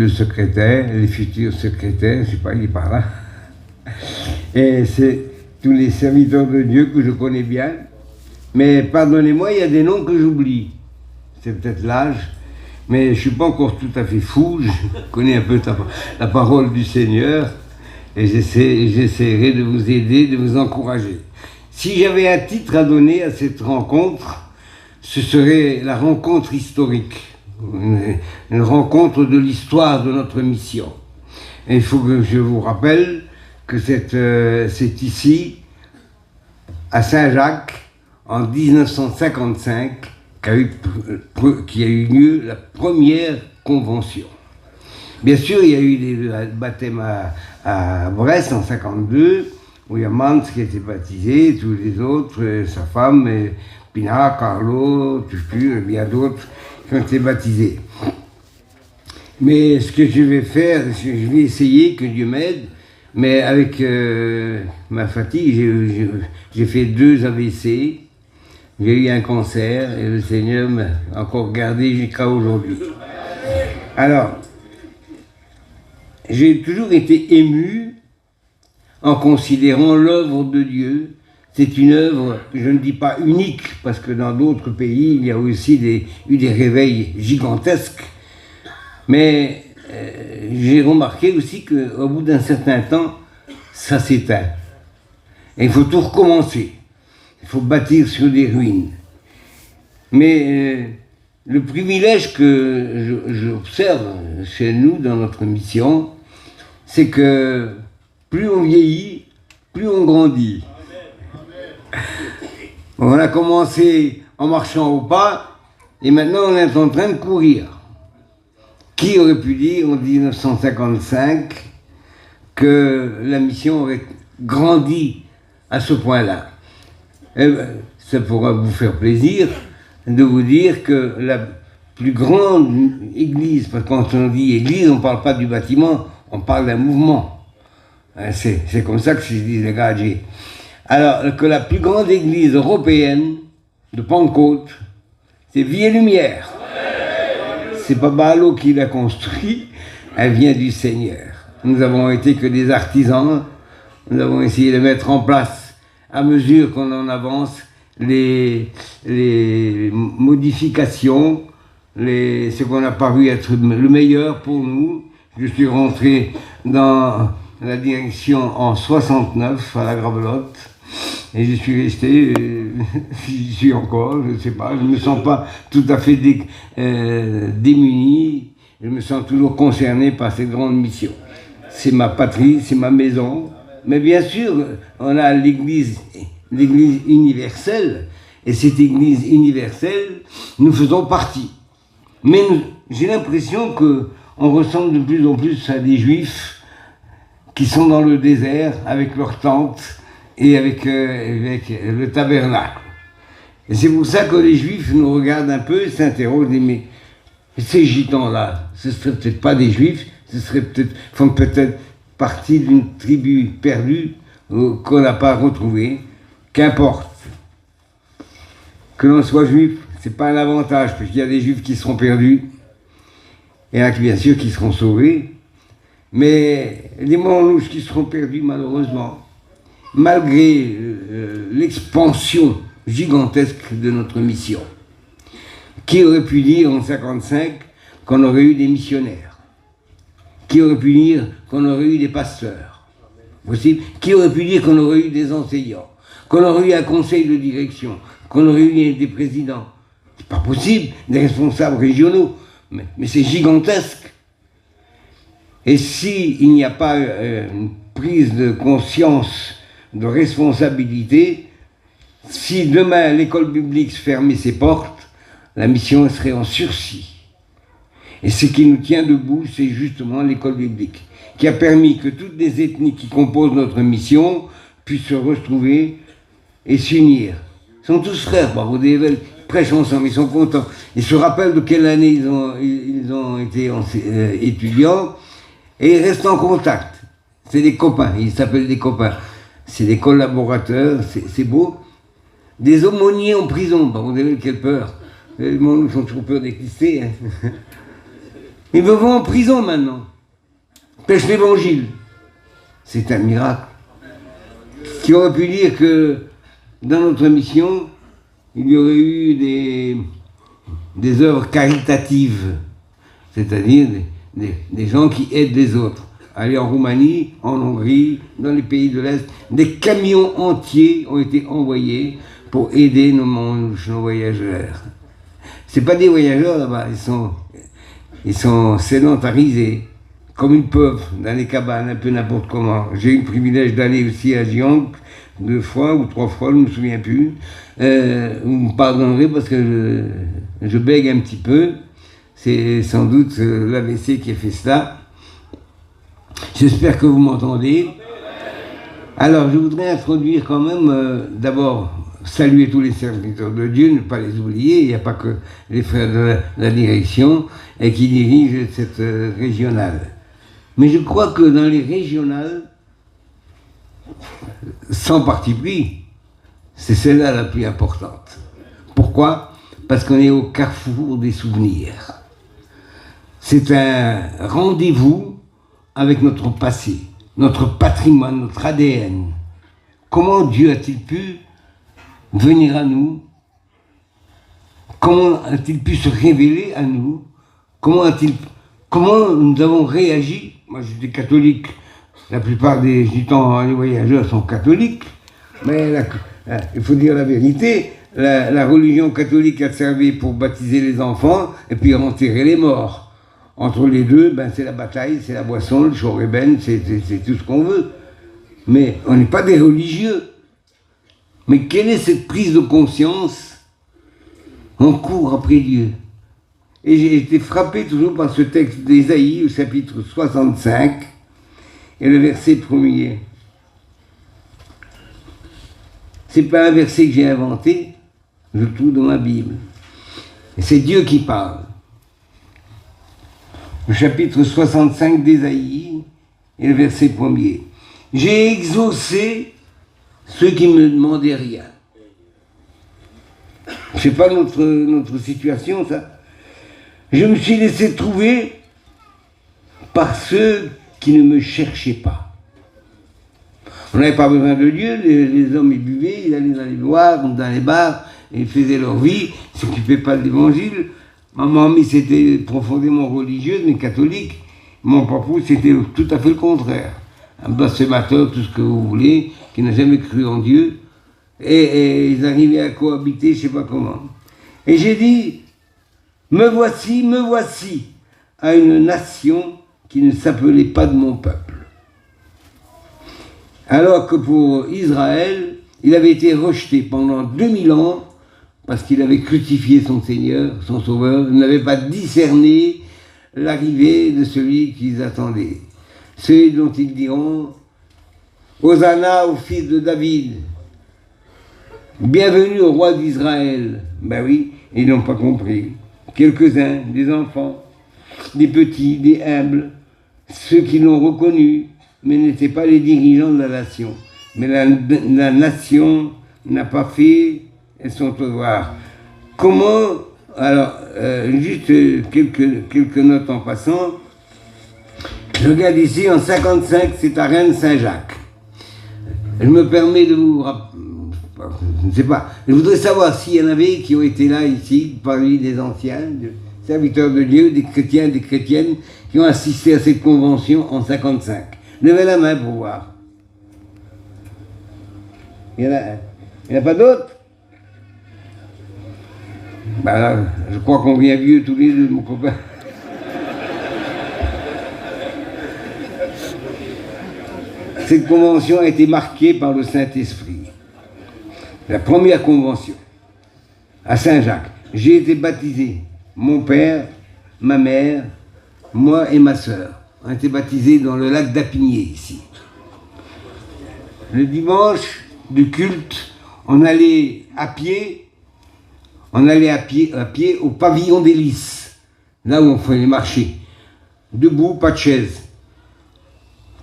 le secrétaire, les futurs secrétaires, je sais pas, il est par là. Et c'est tous les serviteurs de Dieu que je connais bien. Mais pardonnez-moi, il y a des noms que j'oublie. C'est peut-être l'âge, mais je ne suis pas encore tout à fait fou. Je connais un peu la parole du Seigneur et j'essaierai de vous aider, de vous encourager. Si j'avais un titre à donner à cette rencontre, ce serait la rencontre historique, une rencontre de l'histoire de notre mission. Et il faut que je vous rappelle que c'est ici, à Saint-Jacques, en 1955, qu'il y a eu lieu la première convention. Bien sûr, il y a eu des baptêmes à Brest en 52, où il y a Mans qui a été baptisé, tous les autres, sa femme, Pinard, Carlo, Tupu, et bien d'autres qui ont été baptisés. Mais ce que je vais faire, je vais essayer, que Dieu m'aide, mais avec ma fatigue, j'ai fait 2 AVC, j'ai eu un cancer et le Seigneur m'a encore gardé jusqu'à aujourd'hui. Alors, j'ai toujours été ému en considérant l'œuvre de Dieu. C'est une œuvre, je ne dis pas unique, parce que dans d'autres pays, il y a aussi eu des réveils gigantesques. Mais j'ai remarqué aussi qu'au bout d'un certain temps, ça s'éteint. Et il faut tout recommencer. Il faut bâtir sur des ruines. Mais le privilège que j'observe chez nous, dans notre mission, c'est que plus on vieillit, plus on grandit. On a commencé en marchant au pas, et maintenant on est en train de courir. Qui aurait pu dire en 1955 que la mission aurait grandi à ce point-là? Eh bien, ça pourra vous faire plaisir de vous dire que la plus grande église, parce que quand on dit église, on ne parle pas du bâtiment, on parle d'un mouvement. C'est comme ça que se disent les gars. Alors que la plus grande église européenne de Pentecôte, c'est Vie et Lumière. C'est pas Balo qui l'a construit, elle vient du Seigneur. Nous avons été que des artisans, nous avons essayé de mettre en place, à mesure qu'on en avance, les modifications, ce qu'on a paru être le meilleur pour nous. Je suis rentré dans la direction en 69 à la Gravelotte. Et je suis resté, j'y suis encore, je ne sais pas, je ne me sens pas tout à fait démuni, je me sens toujours concerné par cette grande mission. C'est ma patrie, c'est ma maison, mais bien sûr, on a l'église universelle, et cette église universelle, nous faisons partie. Mais j'ai l'impression qu'on ressemble de plus en plus à des juifs qui sont dans le désert avec leurs tentes, et avec le tabernacle. Et c'est pour ça que les Juifs nous regardent un peu et s'interrogent, mais ces gitans-là, ce ne seraient peut-être pas des Juifs, font peut-être partie d'une tribu perdue qu'on n'a pas retrouvée. Qu'importe. Que l'on soit Juif, ce n'est pas un avantage, parce qu'il y a des Juifs qui seront perdus, et il y en a bien sûr qui seront sauvés, mais les manouches qui seront perdus, malheureusement, malgré l'expansion gigantesque de notre mission. Qui aurait pu dire en 1955 qu'on aurait eu des missionnaires? Qui aurait pu dire qu'on aurait eu des pasteurs? Possible? Qui aurait pu dire qu'on aurait eu des enseignants? Qu'on aurait eu un conseil de direction? Qu'on aurait eu des présidents? C'est pas possible, des responsables régionaux. Mais c'est gigantesque. Et s'il n'y a pas une prise de conscience, de responsabilité, si demain l'école biblique fermait ses portes, la mission serait en sursis. Et ce qui nous tient debout, c'est justement l'école biblique, qui a permis que toutes les ethnies qui composent notre mission puissent se retrouver et s'unir. Ils sont tous frères, ils prêchent ensemble, ils sont contents. Ils se rappellent de quelle année ils ont été étudiants, et ils restent en contact. C'est des copains, ils s'appellent des copains. C'est des collaborateurs, c'est beau. Des aumôniers en prison, vous avez quelle peur. Les gens ont toujours peur d'exister. Hein. Ils me vont en prison maintenant. Pêche l'évangile. C'est un miracle. Qui aurait pu dire que dans notre mission, il y aurait eu des œuvres caritatives, c'est-à-dire des gens qui aident les autres. Aller en Roumanie, en Hongrie, dans les pays de l'Est, des camions entiers ont été envoyés pour aider nos voyageurs. C'est pas des voyageurs là-bas, ils sont sédentarisés, comme ils peuvent, dans les cabanes, un peu n'importe comment. J'ai eu le privilège d'aller aussi à Gionc 2 fois ou 3 fois, je ne me souviens plus. Vous me pardonnerez parce que je bègue un petit peu. C'est sans doute l'AVC qui a fait cela. J'espère que vous m'entendez. Alors, je voudrais introduire quand même, d'abord, saluer tous les serviteurs de Dieu, ne pas les oublier. Il n'y a pas que les frères de la direction et qui dirigent cette régionale. Mais je crois que dans les régionales, sans parti pris, c'est celle-là la plus importante. Pourquoi? Parce qu'on est au carrefour des souvenirs. C'est un rendez-vous avec notre passé, notre patrimoine, notre ADN. Comment Dieu a-t-il pu venir à nous? Comment a-t-il pu se révéler à nous? Comment nous avons réagi? Moi, j'étais catholique. La plupart des gitans, les voyageurs sont catholiques. Mais il faut dire la vérité, la religion catholique a servi pour baptiser les enfants et puis enterrer les morts. Entre les deux, c'est la bataille, c'est la boisson, le chorébène, c'est tout ce qu'on veut. Mais on n'est pas des religieux. Mais quelle est cette prise de conscience? On court après Dieu. Et j'ai été frappé toujours par ce texte d'Ésaïe, au chapitre 65, et le verset 1er. C'est pas un verset que j'ai inventé, je le trouve dans ma Bible. Et c'est Dieu qui parle. Le chapitre 65 d'Ésaïe, et le verset 1er. J'ai exaucé ceux qui ne me demandaient rien. C'est pas notre situation, ça. Je me suis laissé trouver par ceux qui ne me cherchaient pas. On n'avait pas besoin de Dieu, les hommes ils buvaient, ils allaient dans les loirs, dans les bars, et ils faisaient leur vie, ils ne s'occupaient pas de l'évangile. Ma mamie c'était profondément religieuse, mais catholique. Mon papou c'était tout à fait le contraire. Un blasphémateur, tout ce que vous voulez, qui n'a jamais cru en Dieu. Et ils arrivaient à cohabiter, je ne sais pas comment. Et j'ai dit, me voici à une nation qui ne s'appelait pas de mon peuple. Alors que pour Israël, il avait été rejeté pendant 2000 ans parce qu'il avait crucifié son Seigneur, son Sauveur. Il n'avait pas discerné l'arrivée de celui qu'ils attendaient. Ceux dont ils diront « Hosanna au fils de David ». Bienvenue au roi d'Israël. Ben oui, ils n'ont pas compris. Quelques-uns, des enfants, des petits, des humbles, ceux qui l'ont reconnu, mais n'étaient pas les dirigeants de la nation. Mais la nation n'a pas fait son devoir. Comment, alors, juste quelques notes en passant. Je regarde ici, en 55, c'est à Rennes Saint-Jacques. Je me permets de vous rappeler. Je ne sais pas. Je voudrais savoir s'il y en avait qui ont été là ici, parmi des anciens, des serviteurs de Dieu, des chrétiens, des chrétiennes, qui ont assisté à cette convention en 55. Levez la main pour voir. Il n'y en a pas d'autres? Ben là, je crois qu'on vient vieux tous les deux, mon copain. Cette convention a été marquée par le Saint-Esprit. La première convention, à Saint-Jacques. J'ai été baptisé. Mon père, ma mère, moi et ma sœur ont été baptisés dans le lac d'Apigné, ici. Le dimanche du culte, on allait à pied au pavillon des Lys, là où on faisait les marchés. Debout, pas de chaise.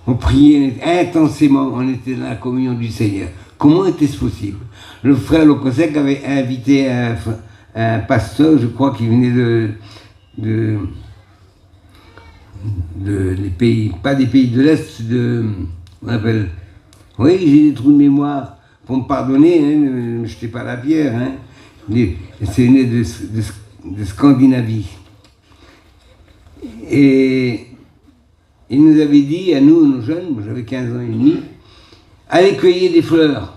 On priait intensément, on était dans la communion du Seigneur. Comment était-ce possible? Le frère Locosec avait invité un pasteur, je crois, qui venait les pays, pas des pays de l'Est, on appelle, oui, j'ai des trous de mémoire, pour me pardonner, hein, ne me jetez pas la pierre, hein. C'est né de Scandinavie. Et il nous avait dit, à nous, nos jeunes, moi j'avais 15 ans et demi, allez cueillir des fleurs.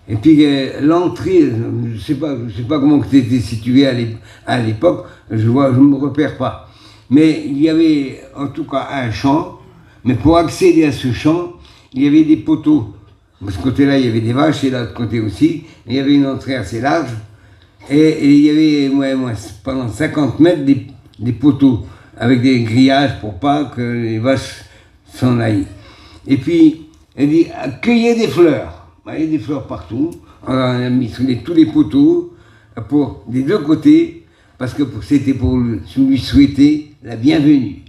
Et puis l'entrée, je sais pas comment c'était situé à l'époque, je ne me repère pas. Mais il y avait en tout cas un champ, mais pour accéder à ce champ, il y avait des poteaux. De ce côté-là, il y avait des vaches, et de l'autre côté aussi. Il y avait une entrée assez large, et il y avait pendant 50 mètres des poteaux, avec des grillages pour pas que les vaches s'en aillent. Et puis, elle dit, cueillez des fleurs. Il y a des fleurs partout. On a mis tous les poteaux des deux côtés, parce que c'était pour lui souhaiter la bienvenue.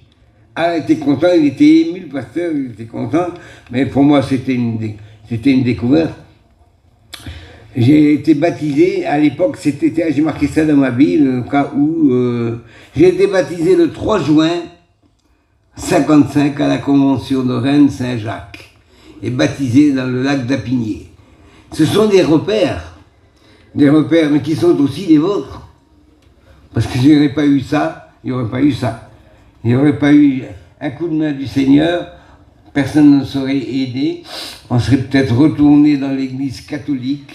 Ah, il était content, il était ému, le pasteur, il était content, mais pour moi c'était une découverte. J'ai été baptisé, à l'époque, j'ai marqué ça dans ma Bible, au cas où, j'ai été baptisé le 3 juin 55 à la Convention de Rennes-Saint-Jacques, et baptisé dans le lac d'Apigné. Ce sont des repères, mais qui sont aussi les vôtres. Parce que s'il n'y aurait pas eu ça, il n'y aurait pas eu ça. Il n'y aurait pas eu un coup de main du Seigneur, personne ne serait aidé, on serait peut-être retourné dans l'église catholique,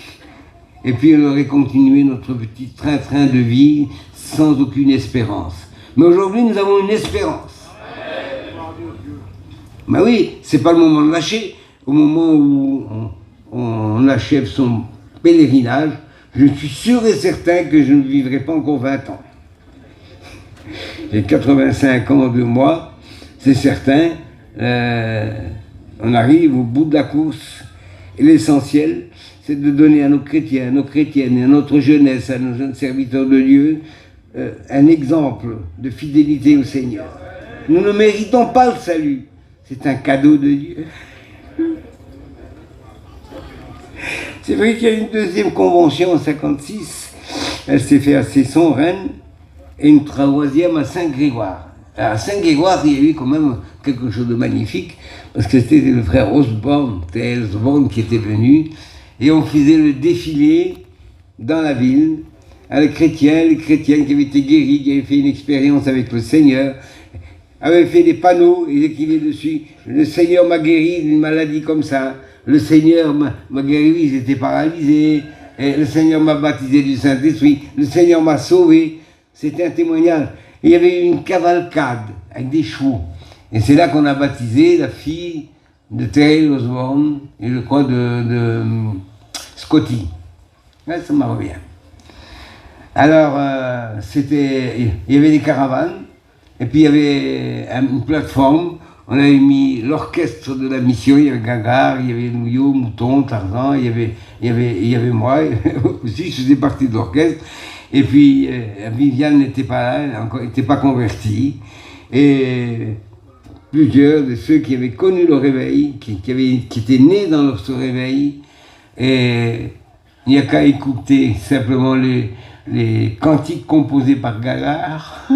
et puis on aurait continué notre petit train-train de vie sans aucune espérance. Mais aujourd'hui, nous avons une espérance. Ben oui, c'est pas le moment de lâcher. Au moment où on achève son pèlerinage, je suis sûr et certain que je ne vivrai pas encore 20 ans. J'ai 85 ans, 2 mois, c'est certain. On arrive au bout de la course. Et l'essentiel, c'est de donner à nos chrétiens, à nos chrétiennes, à notre jeunesse, à nos jeunes serviteurs de Dieu, un exemple de fidélité au Seigneur. Nous ne méritons pas le salut. C'est un cadeau de Dieu. C'est vrai qu'il y a une deuxième convention en 56. Elle s'est faite à Cesson, Rennes, et une troisième à Saint-Grégoire. À Saint-Grégoire, il y a eu quand même quelque chose de magnifique, parce que c'était le frère Osborne, qui était venu, et on faisait le défilé dans la ville, avec les chrétiennes qui avaient été guéris, qui avaient fait une expérience avec le Seigneur, avaient fait des panneaux, et écrivaient dessus, le Seigneur m'a guéri d'une maladie comme ça, le Seigneur m'a guéri, j'étais paralysé, et le Seigneur m'a baptisé du Saint-Esprit, le Seigneur m'a sauvé. C'était un témoignage. Et il y avait une cavalcade avec des chevaux. Et c'est là qu'on a baptisé la fille de Terry Osborne et je crois de Scotty. Ouais, ça me revient. Alors, il y avait des caravanes, et puis il y avait une plateforme. On avait mis l'orchestre de la mission, il y avait Gagar, il y avait Nouillot, Mouton, Tarzan, il y avait moi aussi, je faisais partie de l'orchestre. Et puis Viviane n'était pas là, elle n'était pas convertie. Et plusieurs de ceux qui avaient connu le réveil, qui étaient nés dans ce réveil, et il n'y a qu'à écouter simplement les cantiques composés par Gagar.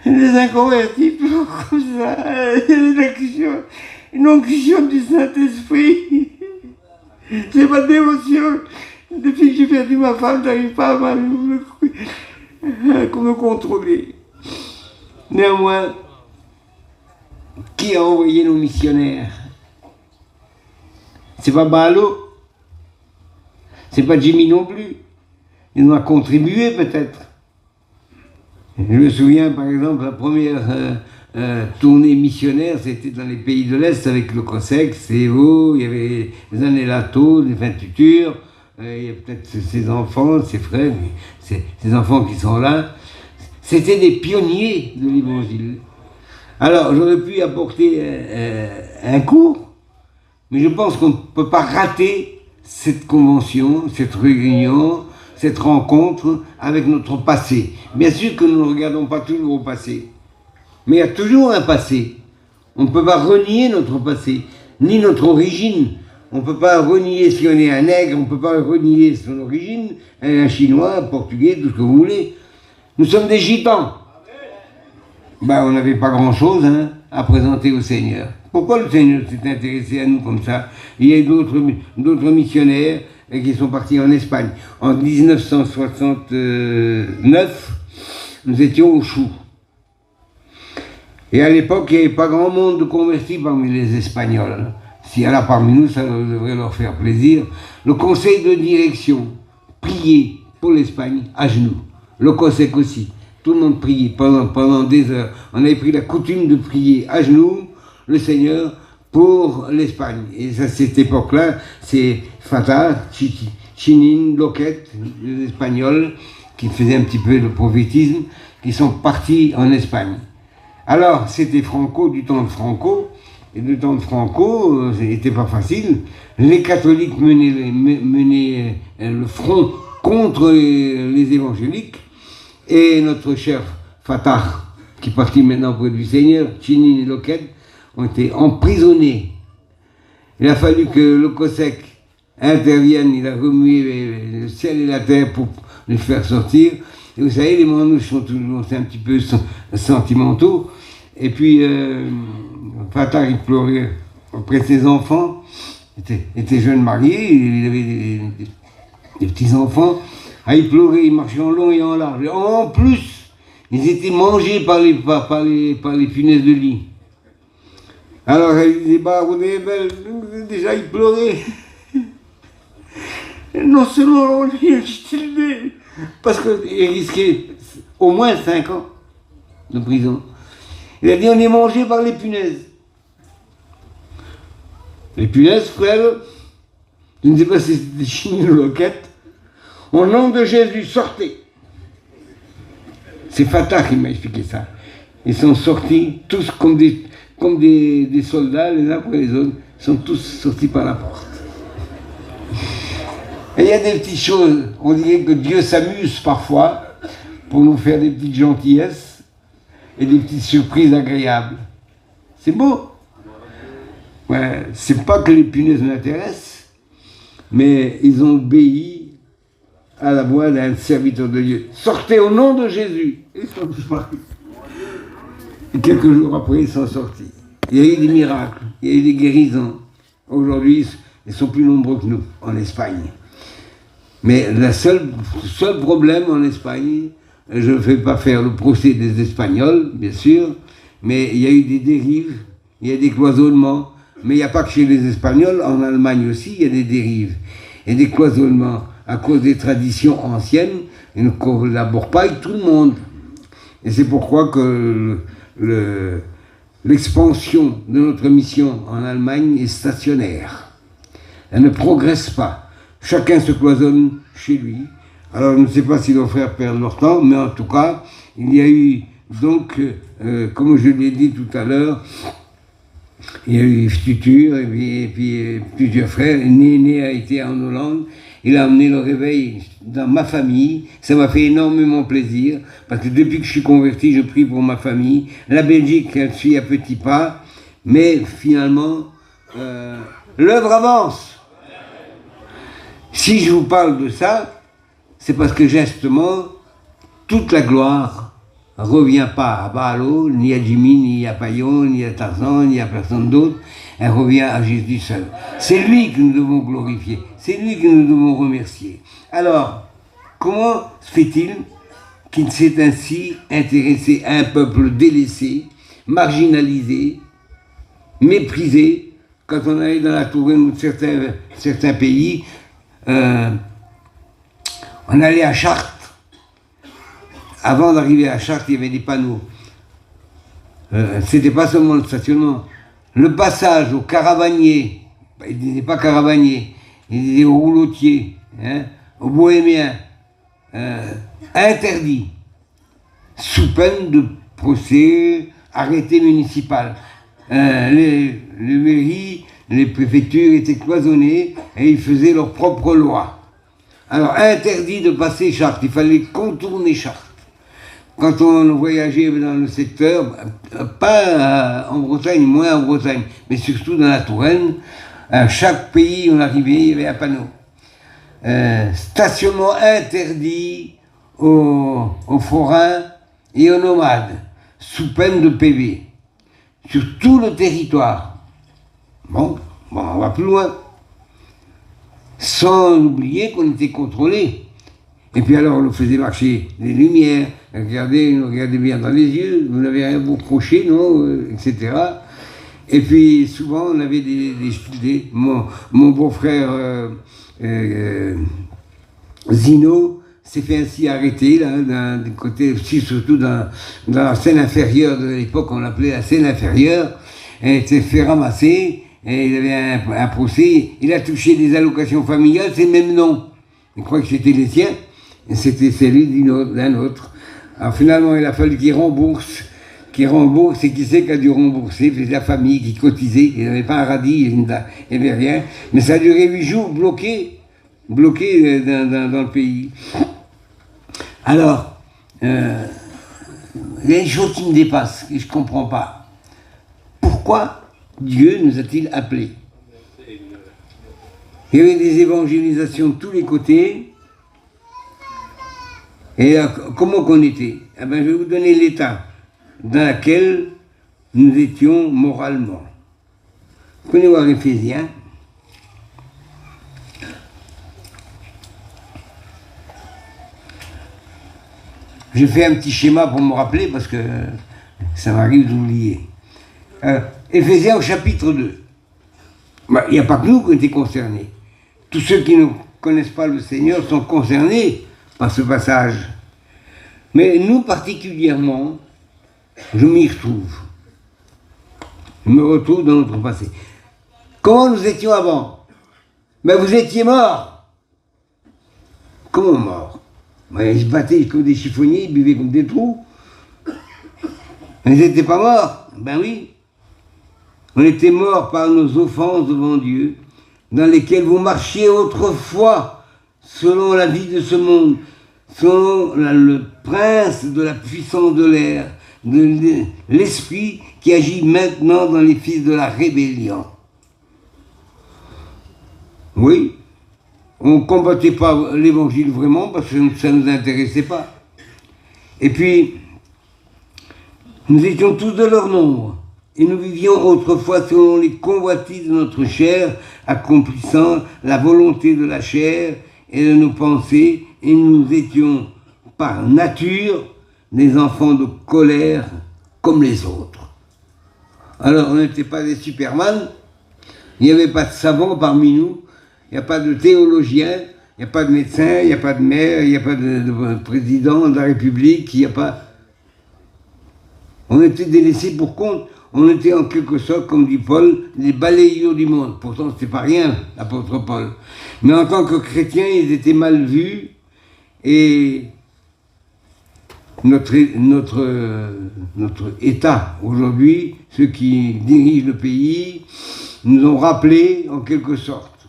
Les inconvertis pleurent comme ça, une onction du Saint-Esprit. C'est ma dévotion. Depuis que j'ai perdu ma femme, je n'arrive pas à me contrôler. Néanmoins, qui a envoyé nos missionnaires? C'est pas Balo, c'est pas Jimmy non plus. Il a contribué peut-être. Je me souviens par exemple, la première tournée missionnaire, c'était dans les pays de l'Est avec le COSEC, CEO, il y avait les Anelato, les Vintutures, il y a peut-être ses enfants, ses frères, ses enfants qui sont là. C'était des pionniers de l'Évangile. Alors, j'aurais pu apporter un cours, mais je pense qu'on ne peut pas rater cette convention, cette réunion, cette rencontre avec notre passé. Bien sûr que nous ne regardons pas toujours au passé, mais il y a toujours un passé. On ne peut pas renier notre passé, ni notre origine. On ne peut pas renier si on est un nègre, on ne peut pas renier son origine, un chinois, un portugais, tout ce que vous voulez. Nous sommes des gitans. ben, on n'avait pas grand-chose hein, à présenter au Seigneur. Pourquoi le Seigneur s'est intéressé à nous comme ça? Il y a d'autres missionnaires qui sont partis en Espagne. En 1969, nous étions au Chou. Et à l'époque, il n'y avait pas grand monde de convertis parmi les Espagnols. S'il y en a parmi nous, ça devrait leur faire plaisir. Le conseil de direction priait pour l'Espagne à genoux. Le COSEC aussi. Tout le monde priait pendant des heures. On avait pris la coutume de prier à genoux le Seigneur pour l'Espagne. Et à cette époque-là, c'est Fatah, Chinin, Loquet, les Espagnols, qui faisaient un petit peu de prophétisme, qui sont partis en Espagne. Alors, c'était Franco, du temps de Franco, et du temps de Franco, c'était pas facile. Les catholiques menaient le front contre les évangéliques, et notre cher Fatah, qui est parti maintenant auprès du Seigneur, Chinin et Loquet, ont été emprisonnés. Il a fallu que le COSEC intervienne, il a remué le ciel et la terre pour les faire sortir. Et vous savez, les manouches sont toujours un petit peu sentimentaux. Et puis, Fatah, il pleurait auprès de ses enfants. Il était jeune marié, il avait des petits-enfants. Ah, il pleurait, il marchait en long et en large. En plus, ils étaient mangés par les punaises de lit. Alors, il disait, bah, vous avez déjà, il pleurait. Non seulement on est exilé, parce qu'il risquait au moins 5 ans de prison. Il a dit, on est mangé par les punaises. Les punaises, frère, je ne sais pas si c'était Chinin ou Loquette, au nom de Jésus, sortez. C'est Fatah qui m'a expliqué ça. Ils sont sortis tous comme des soldats, les uns après les autres, sont tous sortis par la porte. Et il y a des petites choses, on dirait que Dieu s'amuse parfois pour nous faire des petites gentillesses et des petites surprises agréables. C'est beau. Ouais, c'est pas que les punaises m'intéressent, mais ils ont obéi à la voix d'un serviteur de Dieu. Sortez au nom de Jésus. Ils sont disparus. Et quelques jours après, ils sont sortis. Il y a eu des miracles, il y a eu des guérisons. Aujourd'hui, ils sont plus nombreux que nous, en Espagne. Mais le seul problème en Espagne, je ne vais pas faire le procès des Espagnols, bien sûr, mais il y a eu des dérives, il y a des cloisonnements. Mais il n'y a pas que chez les Espagnols, en Allemagne aussi, il y a des dérives. Et des cloisonnements à cause des traditions anciennes, ils ne collaborent pas avec tout le monde. Et c'est pourquoi que l'expansion de notre mission en Allemagne est stationnaire. Elle ne progresse pas. Chacun se cloisonne chez lui. Alors je ne sais pas si nos frères perdent leur temps, mais en tout cas, il y a eu donc, comme je l'ai dit tout à l'heure, il y a eu Tutur et puis plusieurs frères. Néné a été en Hollande. Il a amené le réveil dans ma famille. Ça m'a fait énormément plaisir parce que depuis que je suis converti, je prie pour ma famille. La Belgique, elle suit à petits pas. Mais finalement, l'œuvre avance. Si je vous parle de ça, c'est parce que justement, toute la gloire ne revient pas à Baalo, ni à Jimmy, ni à Payon, ni à Tarzan, ni à personne d'autre. Elle revient à Jésus seul. C'est lui que nous devons glorifier. C'est lui que nous devons remercier. Alors, comment se fait-il qu'il s'est ainsi intéressé à un peuple délaissé, marginalisé, méprisé? Quand on allait dans la Touraine ou certains pays, on allait à Chartres. Avant d'arriver à Chartres, il y avait des panneaux. C'était pas seulement le stationnement. Le passage aux caravaniers, il ne disait pas caravaniers, il disait aux roulotiers, hein, aux bohémiens, interdit, sous peine de procès, arrêté municipal. Les mairies, les préfectures étaient cloisonnées et ils faisaient leur propre loi. Alors, interdit de passer Chartres, il fallait contourner Chartres. Quand on voyageait dans le secteur, pas en Bretagne, moins en Bretagne, mais surtout dans la Touraine, à chaque pays où on arrivait, il y avait un panneau. Stationnement interdit aux forains et aux nomades. sous peine de PV, sur tout le territoire. Bon, on va plus loin. Sans oublier qu'on était contrôlé. Et puis alors, on nous faisait marcher les lumières, regardez bien dans les yeux, vous n'avez rien à vous reprocher, non, etc. Et puis souvent, on avait mon beau-frère Zino s'est fait ainsi arrêter, là, du côté, surtout dans la scène inférieure de l'époque, on l'appelait la scène inférieure, et il s'est fait ramasser, et il avait un procès, il a touché des allocations familiales, c'est le même nom. Il croit que c'était les siens, et c'était celui d'un autre. Alors finalement, il a fallu qu'il rembourse, et qui c'est qui a dû rembourser? C'est la famille qui cotisait, il n'avait pas un radis, il n'y avait rien, mais ça a duré 8 jours bloqué dans le pays. Alors, il y a une chose qui me dépasse, que je ne comprends pas. Pourquoi Dieu nous a-t-il appelés? Il y avait des évangélisations de tous les côtés. Et comment qu'on était? Je vais vous donner l'état dans lequel nous étions moralement. Vous pouvez voir Éphésiens. Je fais un petit schéma pour me rappeler parce que ça m'arrive d'oublier. Éphésiens au chapitre 2. Il n'y a pas que nous qui ont été concernés. Tous ceux qui ne connaissent pas le Seigneur sont concernés par ce passage. Mais nous particulièrement, je m'y retrouve. Je me retrouve dans notre passé. Comment nous étions avant? Vous étiez morts. Comment morts? Ils se battaient comme des chiffonniers, ils buvaient comme des trous. Ils n'étaient pas morts. Oui. On était morts par nos offenses devant Dieu, dans lesquelles vous marchiez autrefois, selon la vie de ce monde, selon le prince de la puissance de l'air, de l'esprit qui agit maintenant dans les fils de la rébellion. Oui, on ne combattait pas l'évangile vraiment parce que ça ne nous intéressait pas. Et puis, nous étions tous de leur nombre. Et nous vivions autrefois selon les convoitises de notre chair, accomplissant la volonté de la chair et de nos pensées, et nous étions par nature des enfants de colère comme les autres. Alors on n'était pas des superman, il n'y avait pas de savants parmi nous, il n'y a pas de théologiens, il n'y a pas de médecins, il n'y a pas de maire, il n'y a pas de président de la République, il n'y a pas... On était délaissés pour compte. On était en quelque sorte, comme dit Paul, les balayeurs du monde. Pourtant, c'était pas rien, l'apôtre Paul. Mais en tant que chrétiens, ils étaient mal vus. Et notre État, aujourd'hui, ceux qui dirigent le pays, nous ont rappelé, en quelque sorte,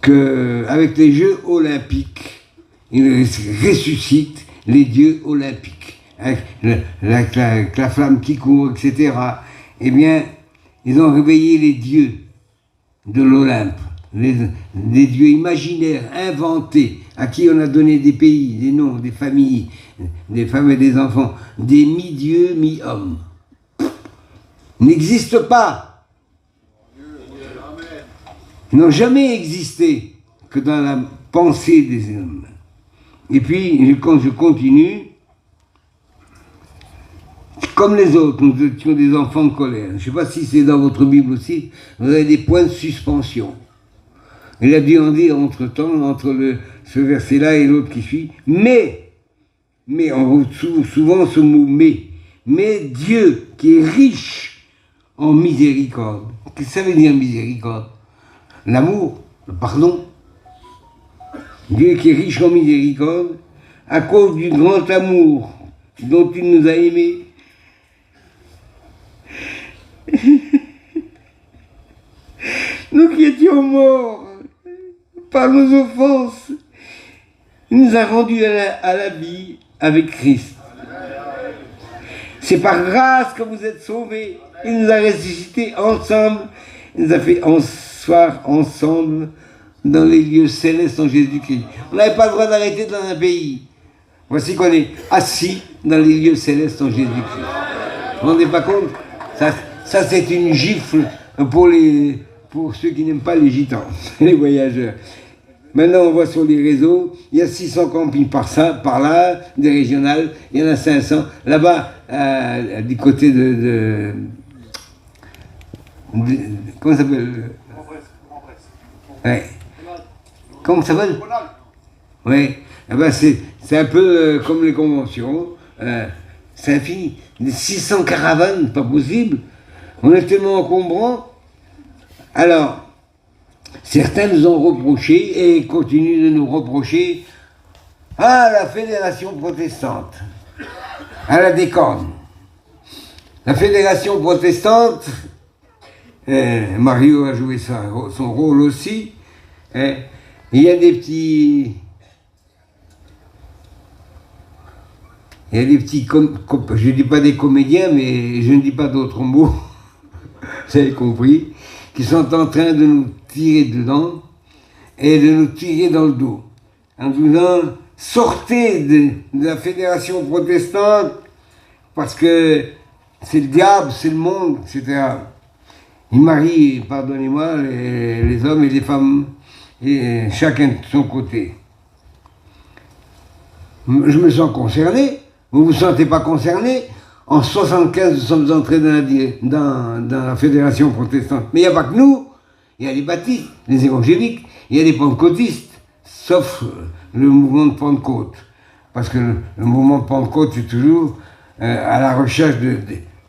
qu'avec les Jeux olympiques, ils ressuscitent les dieux olympiques. Avec la flamme qui court, etc. Eh bien, ils ont réveillé les dieux de l'Olympe, des dieux imaginaires, inventés, à qui on a donné des pays, des noms, des familles, des femmes et des enfants, des mi-dieux, mi-hommes. N'existent pas. Ils n'ont jamais existé que dans la pensée des hommes. Et puis, quand je continue, comme les autres, nous étions des enfants de colère. Je ne sais pas si c'est dans votre Bible aussi, vous avez des points de suspension. Il a dû en dire entre-temps, entre ce verset-là et l'autre qui suit, mais on retrouve souvent ce mot mais Dieu qui est riche en miséricorde. Qu'est-ce que ça veut dire miséricorde? L'amour, le pardon. Dieu qui est riche en miséricorde, à cause du grand amour dont il nous a aimés. Nous qui étions morts par nos offenses, il nous a rendus à la vie avec Christ. C'est par grâce que vous êtes sauvés. Il nous a ressuscités ensemble. Il nous a fait asseoir ensemble dans les lieux célestes en Jésus-Christ. On n'avait pas le droit d'arrêter dans un pays. Voici qu'on est assis dans les lieux célestes en Jésus-Christ. Vous vous rendez pas compte? Ça c'est une gifle pour ceux qui n'aiment pas les gitans, les voyageurs. Maintenant, on voit sur les réseaux, il y a 600 campings par là, des régionales, il y en a 500. Là-bas, du côté de comment ça s'appelle? Ouais. Comment ça s'appelle? Oui. Eh ben c'est un peu comme les conventions. C'est infini. Des 600 caravanes, pas possible. On est tellement encombrant. Alors, certains nous ont reproché et continuent de nous reprocher à la Fédération protestante, à la décorne. La Fédération protestante, Mario a joué son rôle aussi. Il y a des petits... je ne dis pas des comédiens, mais je ne dis pas d'autres mots, vous avez compris, qui sont en train de nous tirer dedans et de nous tirer dans le dos, en disant sortez de la Fédération protestante parce que c'est le diable, c'est le monde, etc. Ils marient, pardonnez-moi, les hommes et les femmes, et chacun de son côté. Je me sens concerné. Vous ne vous sentez pas concerné? En 1975, nous sommes entrés dans la Fédération protestante. Mais il n'y a pas que nous. Il y a les baptistes, les évangéliques, il y a les pentecôtistes, sauf le mouvement de Pentecôte. Parce que le mouvement de Pentecôte est toujours à la recherche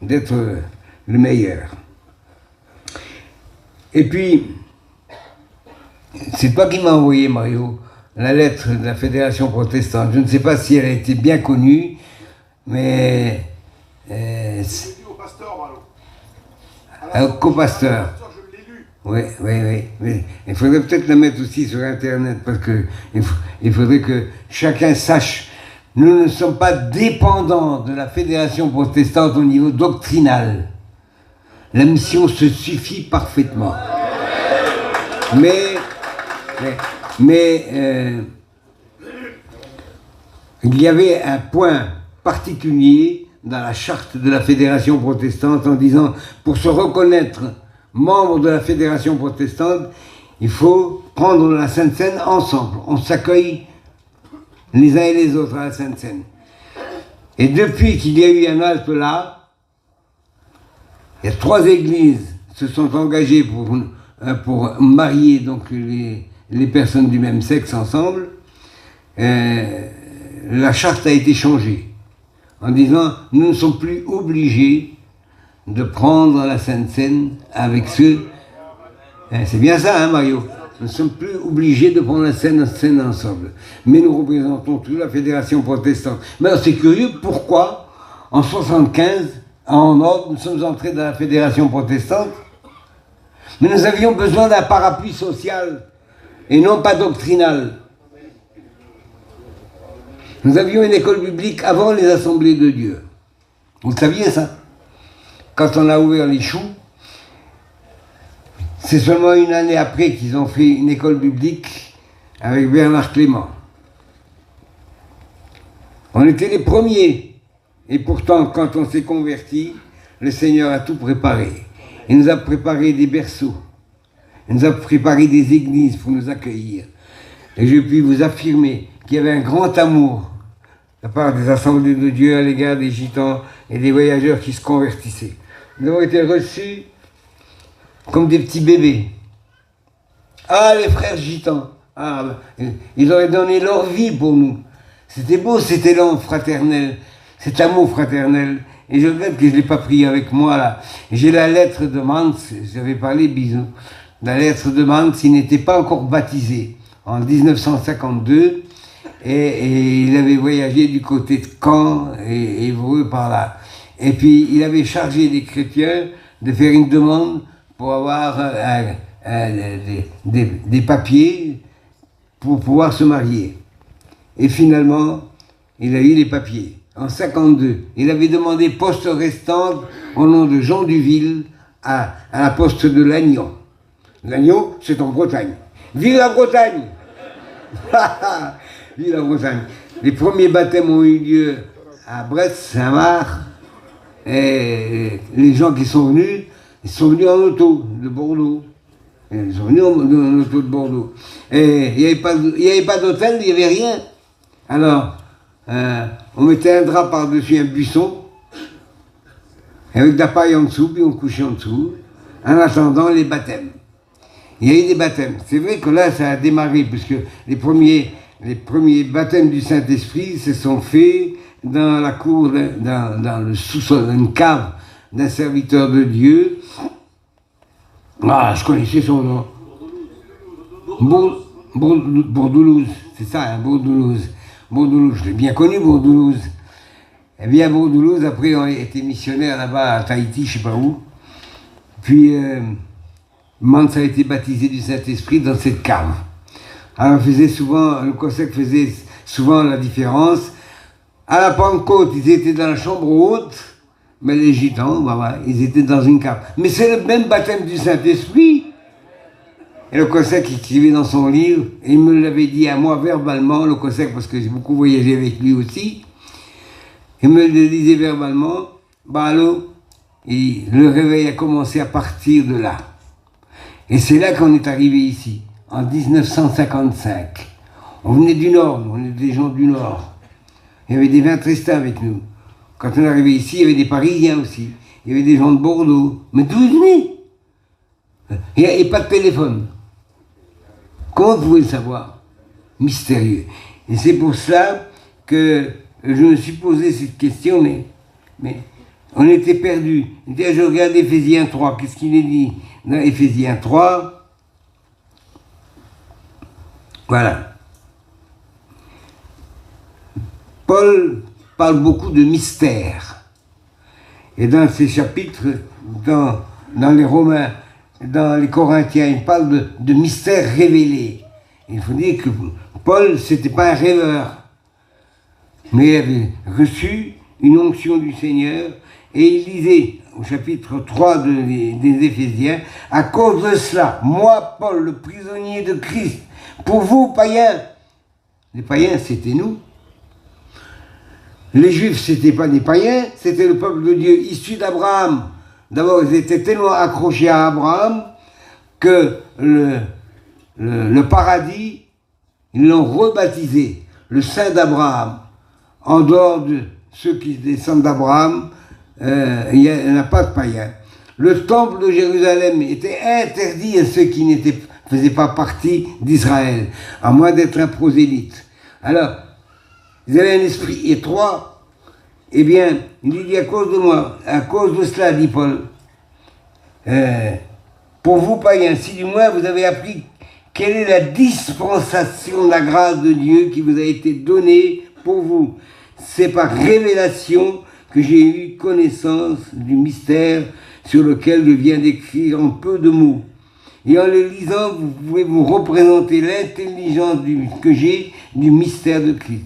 d'être le meilleur. Et puis, c'est toi qui m'as envoyé, Mario, la lettre de la Fédération protestante. Je ne sais pas si elle a été bien connue, mais... c'est au pasteur, Malo. Au copasteur. Je l'ai lu. Oui. Mais il faudrait peut-être la mettre aussi sur Internet, parce que il faudrait que chacun sache. Nous ne sommes pas dépendants de la Fédération protestante au niveau doctrinal. La mission se suffit parfaitement. Mais il y avait un point particulier dans la charte de la Fédération protestante en disant, pour se reconnaître membre de la Fédération protestante, il faut prendre la Sainte Seine ensemble. On s'accueille les uns et les autres à la Sainte Seine. Et depuis qu'il y a eu un halte là, il y a 3 églises se sont engagées pour marier donc les personnes du même sexe ensemble. La charte a été changée en disant nous ne sommes plus obligés de prendre la Sainte Seine avec ceux. C'est bien ça, hein, Mario? Nous ne sommes plus obligés de prendre la Sainte Seine ensemble. Mais nous représentons toute la Fédération protestante. Mais c'est curieux, pourquoi en 1975, en ordre, nous sommes entrés dans la Fédération protestante, mais nous avions besoin d'un parapluie social et non pas doctrinal. Nous avions une école biblique avant les assemblées de Dieu. Vous le saviez, ça? Quand on a ouvert les choux, c'est seulement une année après qu'ils ont fait une école biblique avec Bernard Clément. On était les premiers. Et pourtant, quand on s'est converti, le Seigneur a tout préparé. Il nous a préparé des berceaux. Il nous a préparé des églises pour nous accueillir. Et je puis vous affirmer qu'il y avait un grand amour de la part des assemblées de Dieu à l'égard des gitans et des voyageurs qui se convertissaient. Nous avons été reçus comme des petits bébés. Ah, les frères gitans, ils auraient donné leur vie pour nous. C'était beau cet élan fraternel, cet amour fraternel. Et je regrette que je ne l'ai pas pris avec moi là. J'ai la lettre de Mans, j'avais parlé, bisous. La lettre de Mans, il n'était pas encore baptisé en 1952 et il avait voyagé du côté de Caen et Évreux par là. Et puis il avait chargé les chrétiens de faire une demande pour avoir des papiers pour pouvoir se marier. Et finalement, il a eu les papiers. En 1952, il avait demandé poste restante au nom de Jean Duville à la poste de Lannion. Lannion, c'est en Bretagne. Vive la Bretagne! Vive la Bretagne! Les premiers baptêmes ont eu lieu à Brest, Saint-Marc, et les gens qui sont venus, ils sont venus en auto de Bordeaux. Ils sont venus en auto de Bordeaux. Et il n'y avait pas d'hôtel, il n'y avait rien. Alors, on mettait un drap par-dessus un buisson, avec de la paille en dessous, puis on couchait en dessous, en attendant les baptêmes. Il y a eu des baptêmes. C'est vrai que là, ça a démarré, puisque les premiers baptêmes du Saint-Esprit se sont faits dans la cour, dans le sous-sol, une cave d'un serviteur de Dieu. Ah, je connaissais son nom. Bourdoulouse, c'est ça, hein, Bourdoulouse. Bourdoulouse, je l'ai bien connu, Bourdoulouse. Eh bien, Bourdoulouse, après, on était missionnaire là-bas à Tahiti, je ne sais pas où. Puis, Mans a été baptisé du Saint-Esprit dans cette cave. Alors, le COSEC faisait souvent la différence. À la Pentecôte, ils étaient dans la chambre haute, mais les gitans, ils étaient dans une cave. Mais c'est le même baptême du Saint-Esprit. Et le COSEC écrivait dans son livre, et il me l'avait dit à moi verbalement, le COSEC, parce que j'ai beaucoup voyagé avec lui aussi. Il me le disait verbalement, et le réveil a commencé à partir de là. Et c'est là qu'on est arrivé ici, en 1955. On venait du Nord, on était des gens du Nord. Il y avait des Vintrestins avec nous. Quand on est arrivé ici, il y avait des Parisiens aussi. Il y avait des gens de Bordeaux. Mais d'où ils venaient? Il n'y avait pas de téléphone. Comment vous pouvez le savoir? Mystérieux. Et c'est pour cela que je me suis posé cette question, mais on était perdus. Je regarde Éphésiens 3, qu'est-ce qu'il est dit dans Éphésiens 3? Voilà. Paul parle beaucoup de mystère. Et dans ces chapitres, dans les Romains, dans les Corinthiens, il parle de mystère révélé. Il faut dire que Paul, c'était pas un rêveur, mais il avait reçu une onction du Seigneur et il disait au chapitre 3 des Éphésiens, à cause de cela, moi, Paul, le prisonnier de Christ, pour vous, païens, les païens, c'était nous. Les Juifs, c'était pas des païens, c'était le peuple de Dieu issu d'Abraham. D'abord, ils étaient tellement accrochés à Abraham que le paradis, ils l'ont rebaptisé, le Saint d'Abraham. En dehors de ceux qui descendent d'Abraham, il n'y en a pas de païens. Le temple de Jérusalem était interdit à ceux qui ne faisaient pas partie d'Israël, à moins d'être un prosélyte. Alors, ils avaient un esprit étroit. Eh bien, il dit à cause de moi, à cause de cela, dit Paul, pour vous païens, si du moins vous avez appris quelle est la dispensation de la grâce de Dieu qui vous a été donnée pour vous. C'est par révélation que j'ai eu connaissance du mystère sur lequel je viens d'écrire en peu de mots. Et en le lisant, vous pouvez vous représenter l'intelligence que j'ai du mystère de Christ.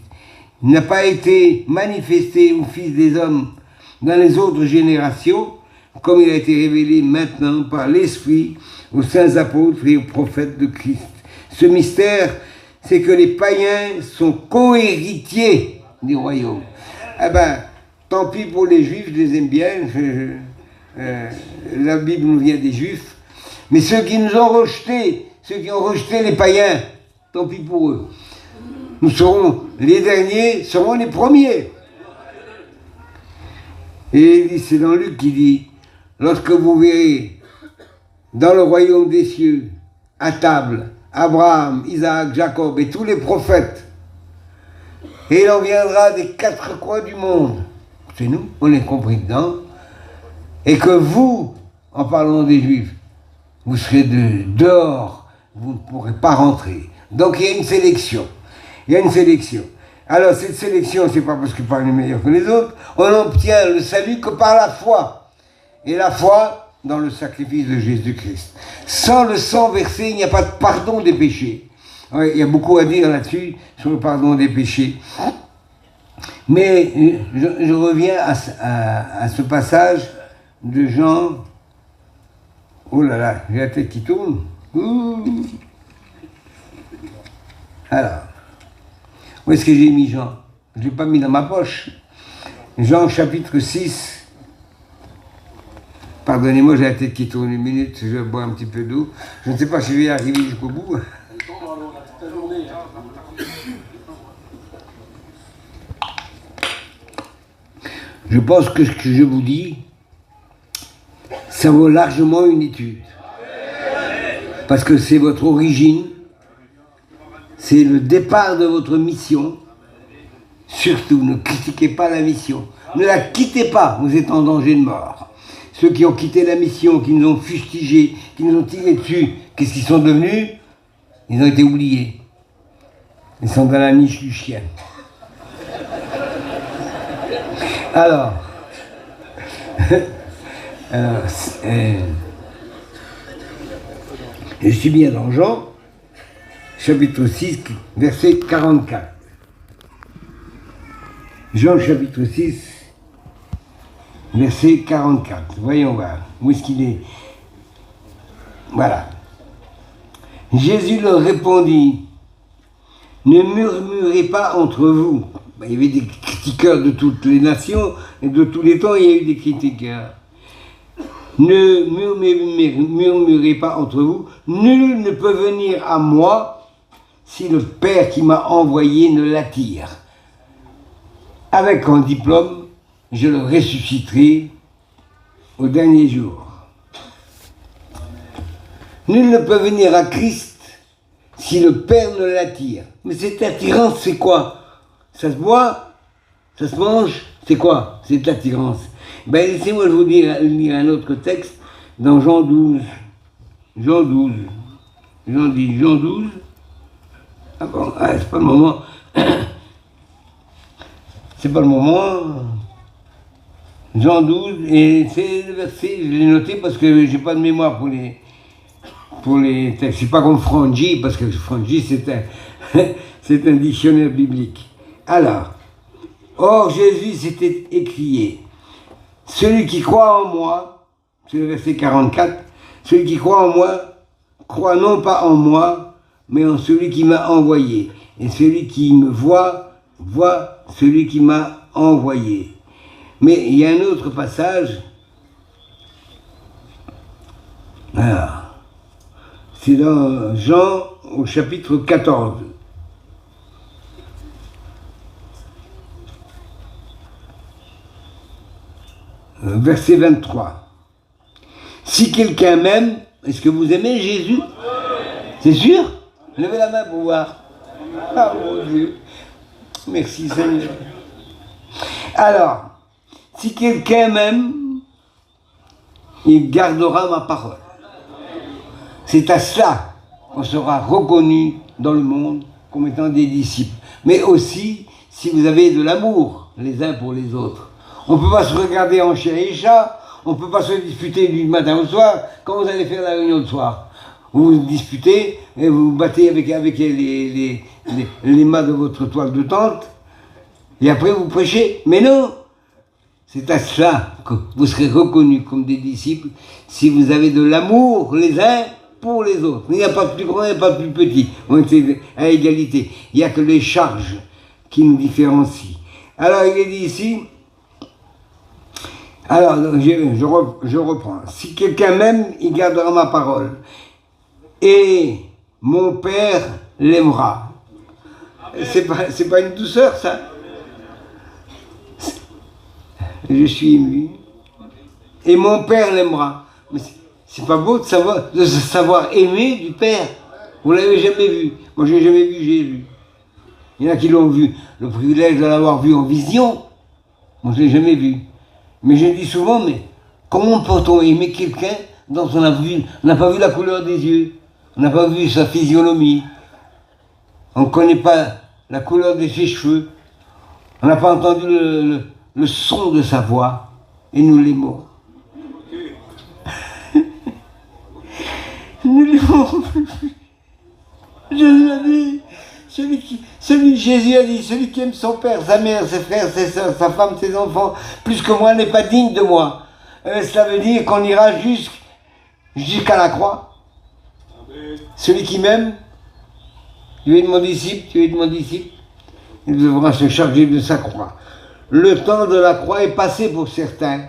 Il n'a pas été manifesté au Fils des hommes dans les autres générations, comme il a été révélé maintenant par l'Esprit aux saints apôtres et aux prophètes de Christ. Ce mystère, c'est que les païens sont co-héritiers du royaume. Eh ben, tant pis pour les Juifs, je les aime bien, la Bible nous vient des Juifs, mais ceux qui nous ont rejetés, ceux qui ont rejeté les païens, tant pis pour eux. Nous serons les derniers, seront les premiers. Et c'est dans Luc qui dit, lorsque vous verrez dans le royaume des cieux, à table, Abraham, Isaac, Jacob et tous les prophètes, et il en viendra des quatre coins du monde, c'est nous, on est compris dedans, et que vous, en parlant des Juifs, vous serez dehors, vous ne pourrez pas rentrer. Donc il y a une sélection. Il y a une sélection. Alors cette sélection, c'est pas parce que par les meilleurs que les autres, on obtient le salut que par la foi. Et la foi dans le sacrifice de Jésus-Christ. Sans le sang versé, il n'y a pas de pardon des péchés. Ouais, il y a beaucoup à dire là-dessus, sur le pardon des péchés. Mais je reviens à ce passage de Jean. Oh là là, j'ai la tête qui tourne. Ouh. Alors. Où est-ce que j'ai mis Jean? Je ne l'ai pas mis dans ma poche. Jean chapitre 6. Pardonnez-moi, j'ai la tête qui tourne une minute, je vais boire un petit peu d'eau. Je ne sais pas si je vais arriver jusqu'au bout. Je pense que ce que je vous dis, ça vaut largement une étude. Parce que c'est votre origine, c'est le départ de votre mission. Surtout, ne critiquez pas la mission. Ne la quittez pas, vous êtes en danger de mort. Ceux qui ont quitté la mission, qui nous ont fustigés, qui nous ont tiré dessus, qu'est-ce qu'ils sont devenus? Ils ont été oubliés. Ils sont dans la niche du chien. Alors, je suis bien dans Jean, chapitre 6, verset 44. Jean chapitre 6, verset 44. Voyons voir, où est-ce qu'il est? Voilà. Jésus leur répondit, ne murmurez pas entre vous. Il y avait des critiqueurs de toutes les nations et de tous les temps, il y a eu des critiqueurs. Ne murmurez pas entre vous. Nul ne peut venir à moi si le Père qui m'a envoyé ne l'attire. Avec un diplôme, je le ressusciterai au dernier jour. Nul ne peut venir à Christ si le Père ne l'attire. Mais cette attirance, c'est quoi? Ça se boit? Ça se mange? C'est quoi cette attirance? Ben, laissez-moi vous lire un autre texte dans Jean 12. Jean 12. Jean 10, Jean 12. Ah bon, c'est pas le moment. C'est pas le moment. Jean 12, et c'est le verset, je l'ai noté parce que j'ai pas de mémoire pour les textes. C'est pas comme Frangi, parce que Frangi c'est un dictionnaire biblique. Alors, or Jésus s'était écrié, celui qui croit en moi, c'est le verset 44, celui qui croit en moi, croit non pas en moi, mais en celui qui m'a envoyé. Et celui qui me voit, voit celui qui m'a envoyé. Mais il y a un autre passage, alors, c'est dans Jean au chapitre 14. Verset 23. Si quelqu'un m'aime, est-ce que vous aimez Jésus? C'est sûr? Levez la main pour voir. Ah mon Dieu. Merci Seigneur. Alors, si quelqu'un m'aime, il gardera ma parole. C'est à cela qu'on sera reconnu dans le monde comme étant des disciples. Mais aussi, si vous avez de l'amour les uns pour les autres. On ne peut pas se regarder en chien et chat, on ne peut pas se disputer du matin au soir. Quand vous allez faire la réunion de soir, vous vous disputez et vous vous battez avec les mâts de votre toile de tente, et après vous prêchez. Mais non, c'est à cela que vous serez reconnus comme des disciples si vous avez de l'amour les uns pour les autres. Il n'y a pas plus grand, il n'y a pas plus petit. On est à égalité. Il n'y a que les charges qui nous différencient. Alors il est dit ici, alors je reprends. Si quelqu'un m'aime, il gardera ma parole. Et mon Père l'aimera. C'est pas une douceur, ça? Je suis ému. Et mon Père l'aimera. Mais c'est pas beau de savoir aimer du Père. Vous l'avez jamais vu. Moi, j'ai jamais vu Jésus. Il y en a qui l'ont vu. Le privilège de l'avoir vu en vision. Moi, je l'ai jamais vu. Mais je dis souvent, mais comment peut-on aimer quelqu'un dont on n'a pas vu la couleur des yeux, on n'a pas vu sa physionomie, on ne connaît pas la couleur de ses cheveux, on n'a pas entendu le son de sa voix, et nous l'aimons. Nous l'aimons. Jésus a dit, Jésus a dit, celui qui aime son père, sa mère, ses frères, ses soeurs, sa femme, ses enfants, plus que moi, n'est pas digne de moi. Cela veut dire qu'on ira jusqu'à la croix. Amen. Celui qui m'aime, tu es de mon disciple, tu es de mon disciple. il devra se charger de sa croix. Le temps de la croix est passé pour certains,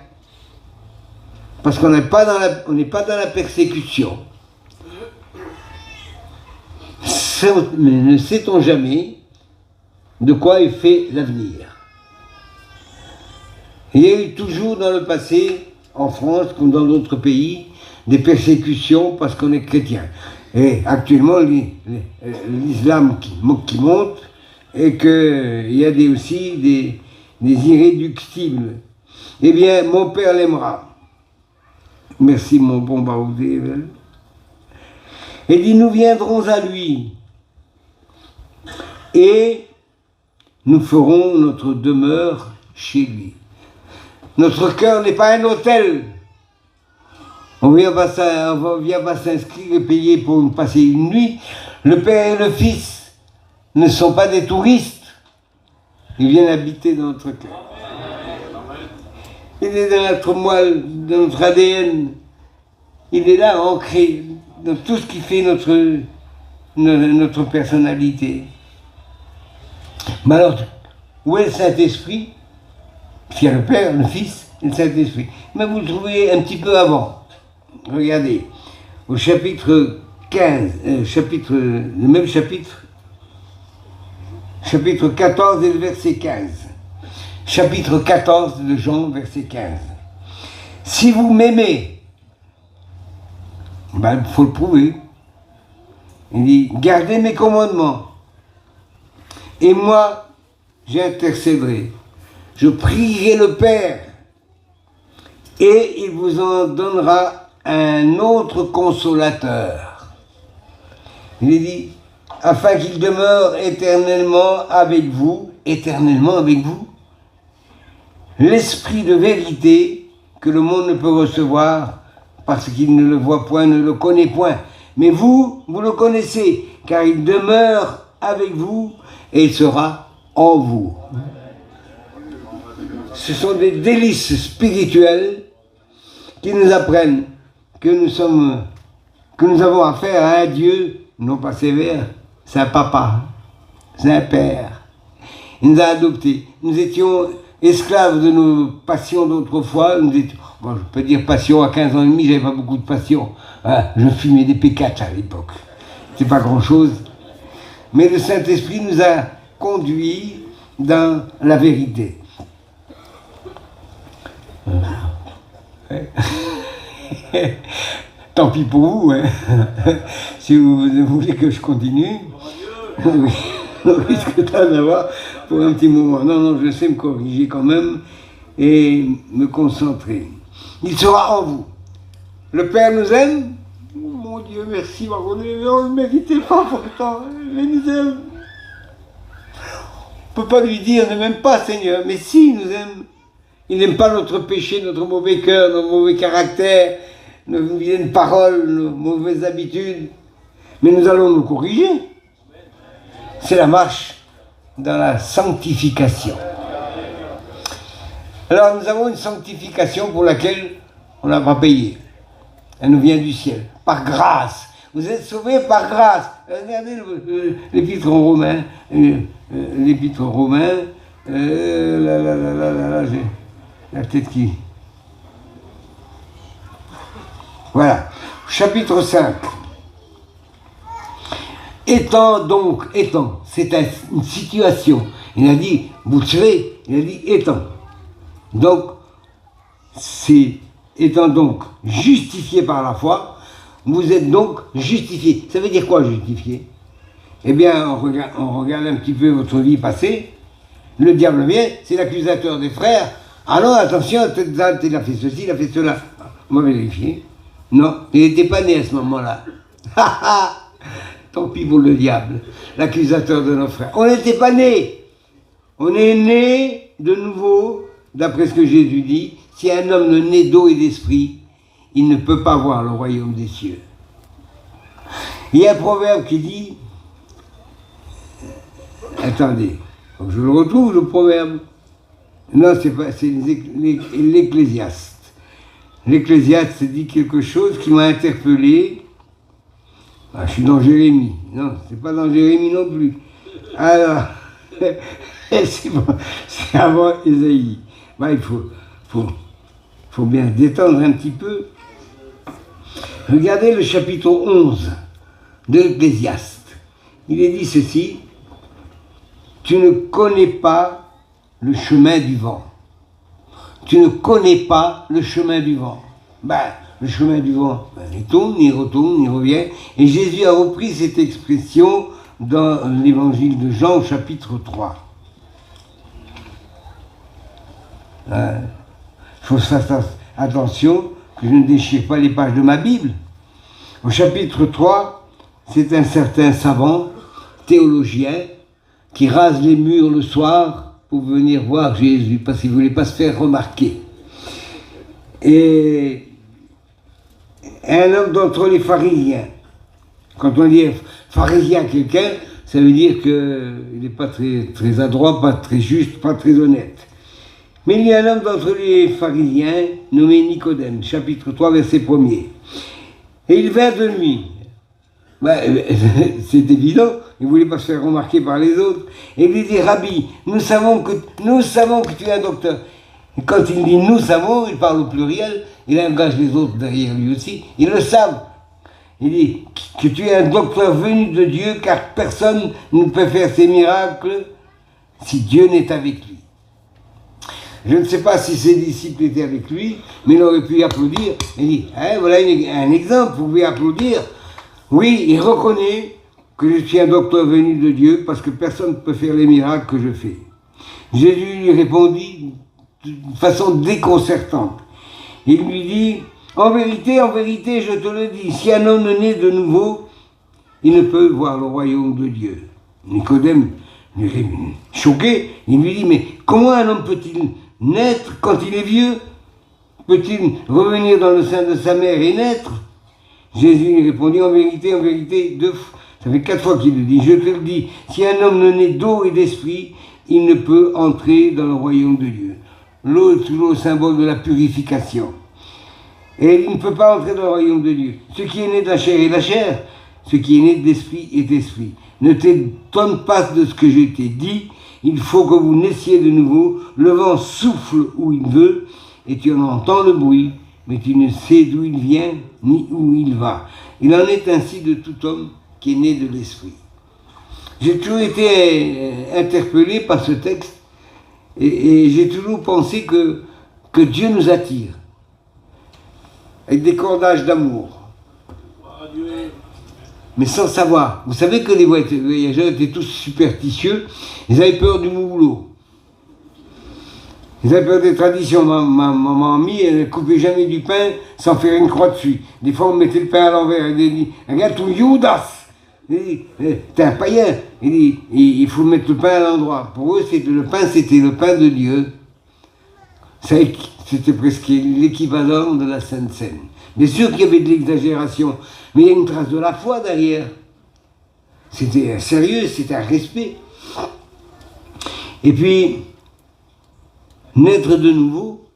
parce qu'on n'est pas dans la persécution. Mais ne sait-on jamais de quoi est fait l'avenir. Il y a eu toujours dans le passé, en France comme dans d'autres pays, des persécutions parce qu'on est chrétien. Et actuellement, l'islam qui monte, et qu'il y a aussi des irréductibles. Eh bien, mon Père l'aimera. Merci mon bon Baoudé. Et dit, nous viendrons à lui et nous ferons notre demeure chez lui. Notre cœur n'est pas un hôtel. On ne vient pas s'inscrire et payer pour passer une nuit. Le Père et le Fils ne sont pas des touristes. Ils viennent habiter dans notre cœur. Il est dans notre moelle, dans notre ADN. Il est là, ancré dans tout ce qui fait notre personnalité. Mais alors, où est le Saint-Esprit? Il y a le Père, le Fils et le Saint-Esprit. Mais vous le trouvez un petit peu avant. Regardez, au chapitre 15, le même chapitre 14 et le verset 15. Chapitre 14 de Jean, verset 15. Si vous m'aimez, il faut le prouver. Il dit, gardez mes commandements. Et moi, j'intercéderai. Je prierai le Père. Et il vous en donnera un autre consolateur. Il est dit, afin qu'il demeure éternellement avec vous, l'esprit de vérité que le monde ne peut recevoir parce qu'il ne le voit point, ne le connaît point. Mais vous le connaissez, car il demeure avec vous et il sera en vous. Ce sont des délices spirituelles qui nous apprennent que nous avons affaire à un Dieu, non pas sévère, c'est un papa, c'est un père. Il nous a adoptés. Nous étions esclaves de nos passions d'autrefois. Je peux dire passion, à 15 ans et demi, j'avais pas beaucoup de passion. Je fumais des P4 à l'époque. C'est pas grand-chose. Mais le Saint-Esprit nous a conduits dans la vérité. Tant pis pour vous, hein. Si vous voulez que je continue, on risque d'en avoir pour un petit moment. Non, je sais me corriger quand même et me concentrer. Il sera en vous. Le Père nous aime. Oh, mon Dieu, merci, on ne le méritait pas pourtant, mais il nous aime. On ne peut pas lui dire ne m'aime pas, Seigneur, mais si, il nous aime. Il n'aime pas notre péché, notre mauvais cœur, notre mauvais caractère, nos vilaines paroles, nos mauvaises habitudes. Mais nous allons nous corriger. C'est la marche dans la sanctification. Alors nous avons une sanctification pour laquelle on n'a pas payé. Elle nous vient du ciel, par grâce. Vous êtes sauvés par grâce. Regardez l'épître aux Romains. L'épître aux Romains. J'ai la tête qui... Voilà. Chapitre 5. Étant, c'est une situation. Il a dit, vous serez, il a dit, étant. Donc, étant donc justifié par la foi, vous êtes donc justifié. Ça veut dire quoi, justifié? Eh bien, on regarde un petit peu votre vie passée. Le diable vient, c'est l'accusateur des frères. Ah non, attention, il a fait ceci, il a fait cela. On va vérifier. Non, il n'était pas né à ce moment-là. Tant pis pour le diable, l'accusateur de nos frères. On n'était pas né. On est né de nouveau, d'après ce que Jésus dit. Si un homme ne naît d'eau et d'esprit, il ne peut pas voir le royaume des cieux. Il y a un proverbe qui dit... Attendez, faut que je le retrouve, le proverbe. Non, c'est l'Ecclésiaste. L'Ecclésiaste dit quelque chose qui m'a interpellé. Je suis dans Jérémie. Non, c'est pas dans Jérémie non plus. Alors, C'est bon, c'est avant Ésaïe. Il faut bien se détendre un petit peu. Regardez le chapitre 11 de l'Ecclésiaste. Il est dit ceci: tu ne connais pas le chemin du vent. Tu ne connais pas le chemin du vent. Le chemin du vent, il tourne, il retourne, il revient. Et Jésus a repris cette expression dans l'évangile de Jean au chapitre 3. Il faut faire attention que je ne déchire pas les pages de ma Bible. Au chapitre 3, c'est un certain savant, théologien, qui rase les murs le soir pour venir voir Jésus, parce qu'il ne voulait pas se faire remarquer. Et un homme d'entre les pharisiens, quand on dit pharisien à quelqu'un, ça veut dire qu'il n'est pas très adroit, pas très juste, pas très honnête. Mais il y a un homme d'entre les pharisiens, nommé Nicodème, chapitre 3, verset 1er. Et il vint de nuit. C'est évident, il ne voulait pas se faire remarquer par les autres. Et il lui dit: Rabbi, nous savons que tu es un docteur. Et quand il dit nous savons, il parle au pluriel, il engage les autres derrière lui aussi, ils le savent. Il dit que tu es un docteur venu de Dieu, car personne ne peut faire ces miracles si Dieu n'est avec lui. Je ne sais pas si ses disciples étaient avec lui, mais il aurait pu applaudir. Il dit, voilà un exemple, vous pouvez applaudir. Oui, il reconnaît que je suis un docteur venu de Dieu, parce que personne ne peut faire les miracles que je fais. Jésus lui répondit de façon déconcertante. Il lui dit: en vérité, je te le dis, si un homme naît de nouveau, il ne peut voir le royaume de Dieu. Nicodème, choqué, il lui dit: mais comment un homme peut-il naître quand il est vieux? Peut-il revenir dans le sein de sa mère et naître? Jésus lui répondit: en vérité, ça fait 4 fois qu'il le dit, je te le dis, si un homme ne naît d'eau et d'esprit, il ne peut entrer dans le royaume de Dieu. L'eau est toujours le symbole de la purification. Et il ne peut pas entrer dans le royaume de Dieu. Ce qui est né de la chair est la chair, ce qui est né d'esprit est esprit. Ne t'étonne pas de ce que je t'ai dit, il faut que vous naissiez de nouveau. Le vent souffle où il veut, et tu en entends le bruit, mais tu ne sais d'où il vient, ni où il va. Il en est ainsi de tout homme qui est né de l'esprit. J'ai toujours été interpellé par ce texte, et j'ai toujours pensé que Dieu nous attire, avec des cordages d'amour, mais sans savoir. Vous savez que les voyageurs étaient tous superstitieux, ils avaient peur du moulot, ils avaient peur des traditions. Ma mamie, elle ne coupait jamais du pain sans faire une croix dessus. Des fois, on mettait le pain à l'envers, elle dit: regarde ton Judas, t'es un païen, il faut mettre le pain à l'endroit. Pour eux, le pain, c'était le pain de Dieu. C'était presque l'équivalent de la Sainte Seine. Bien sûr qu'il y avait de l'exagération, mais il y a une trace de la foi derrière. C'était sérieux, c'était un respect. Et puis, naître de nouveau,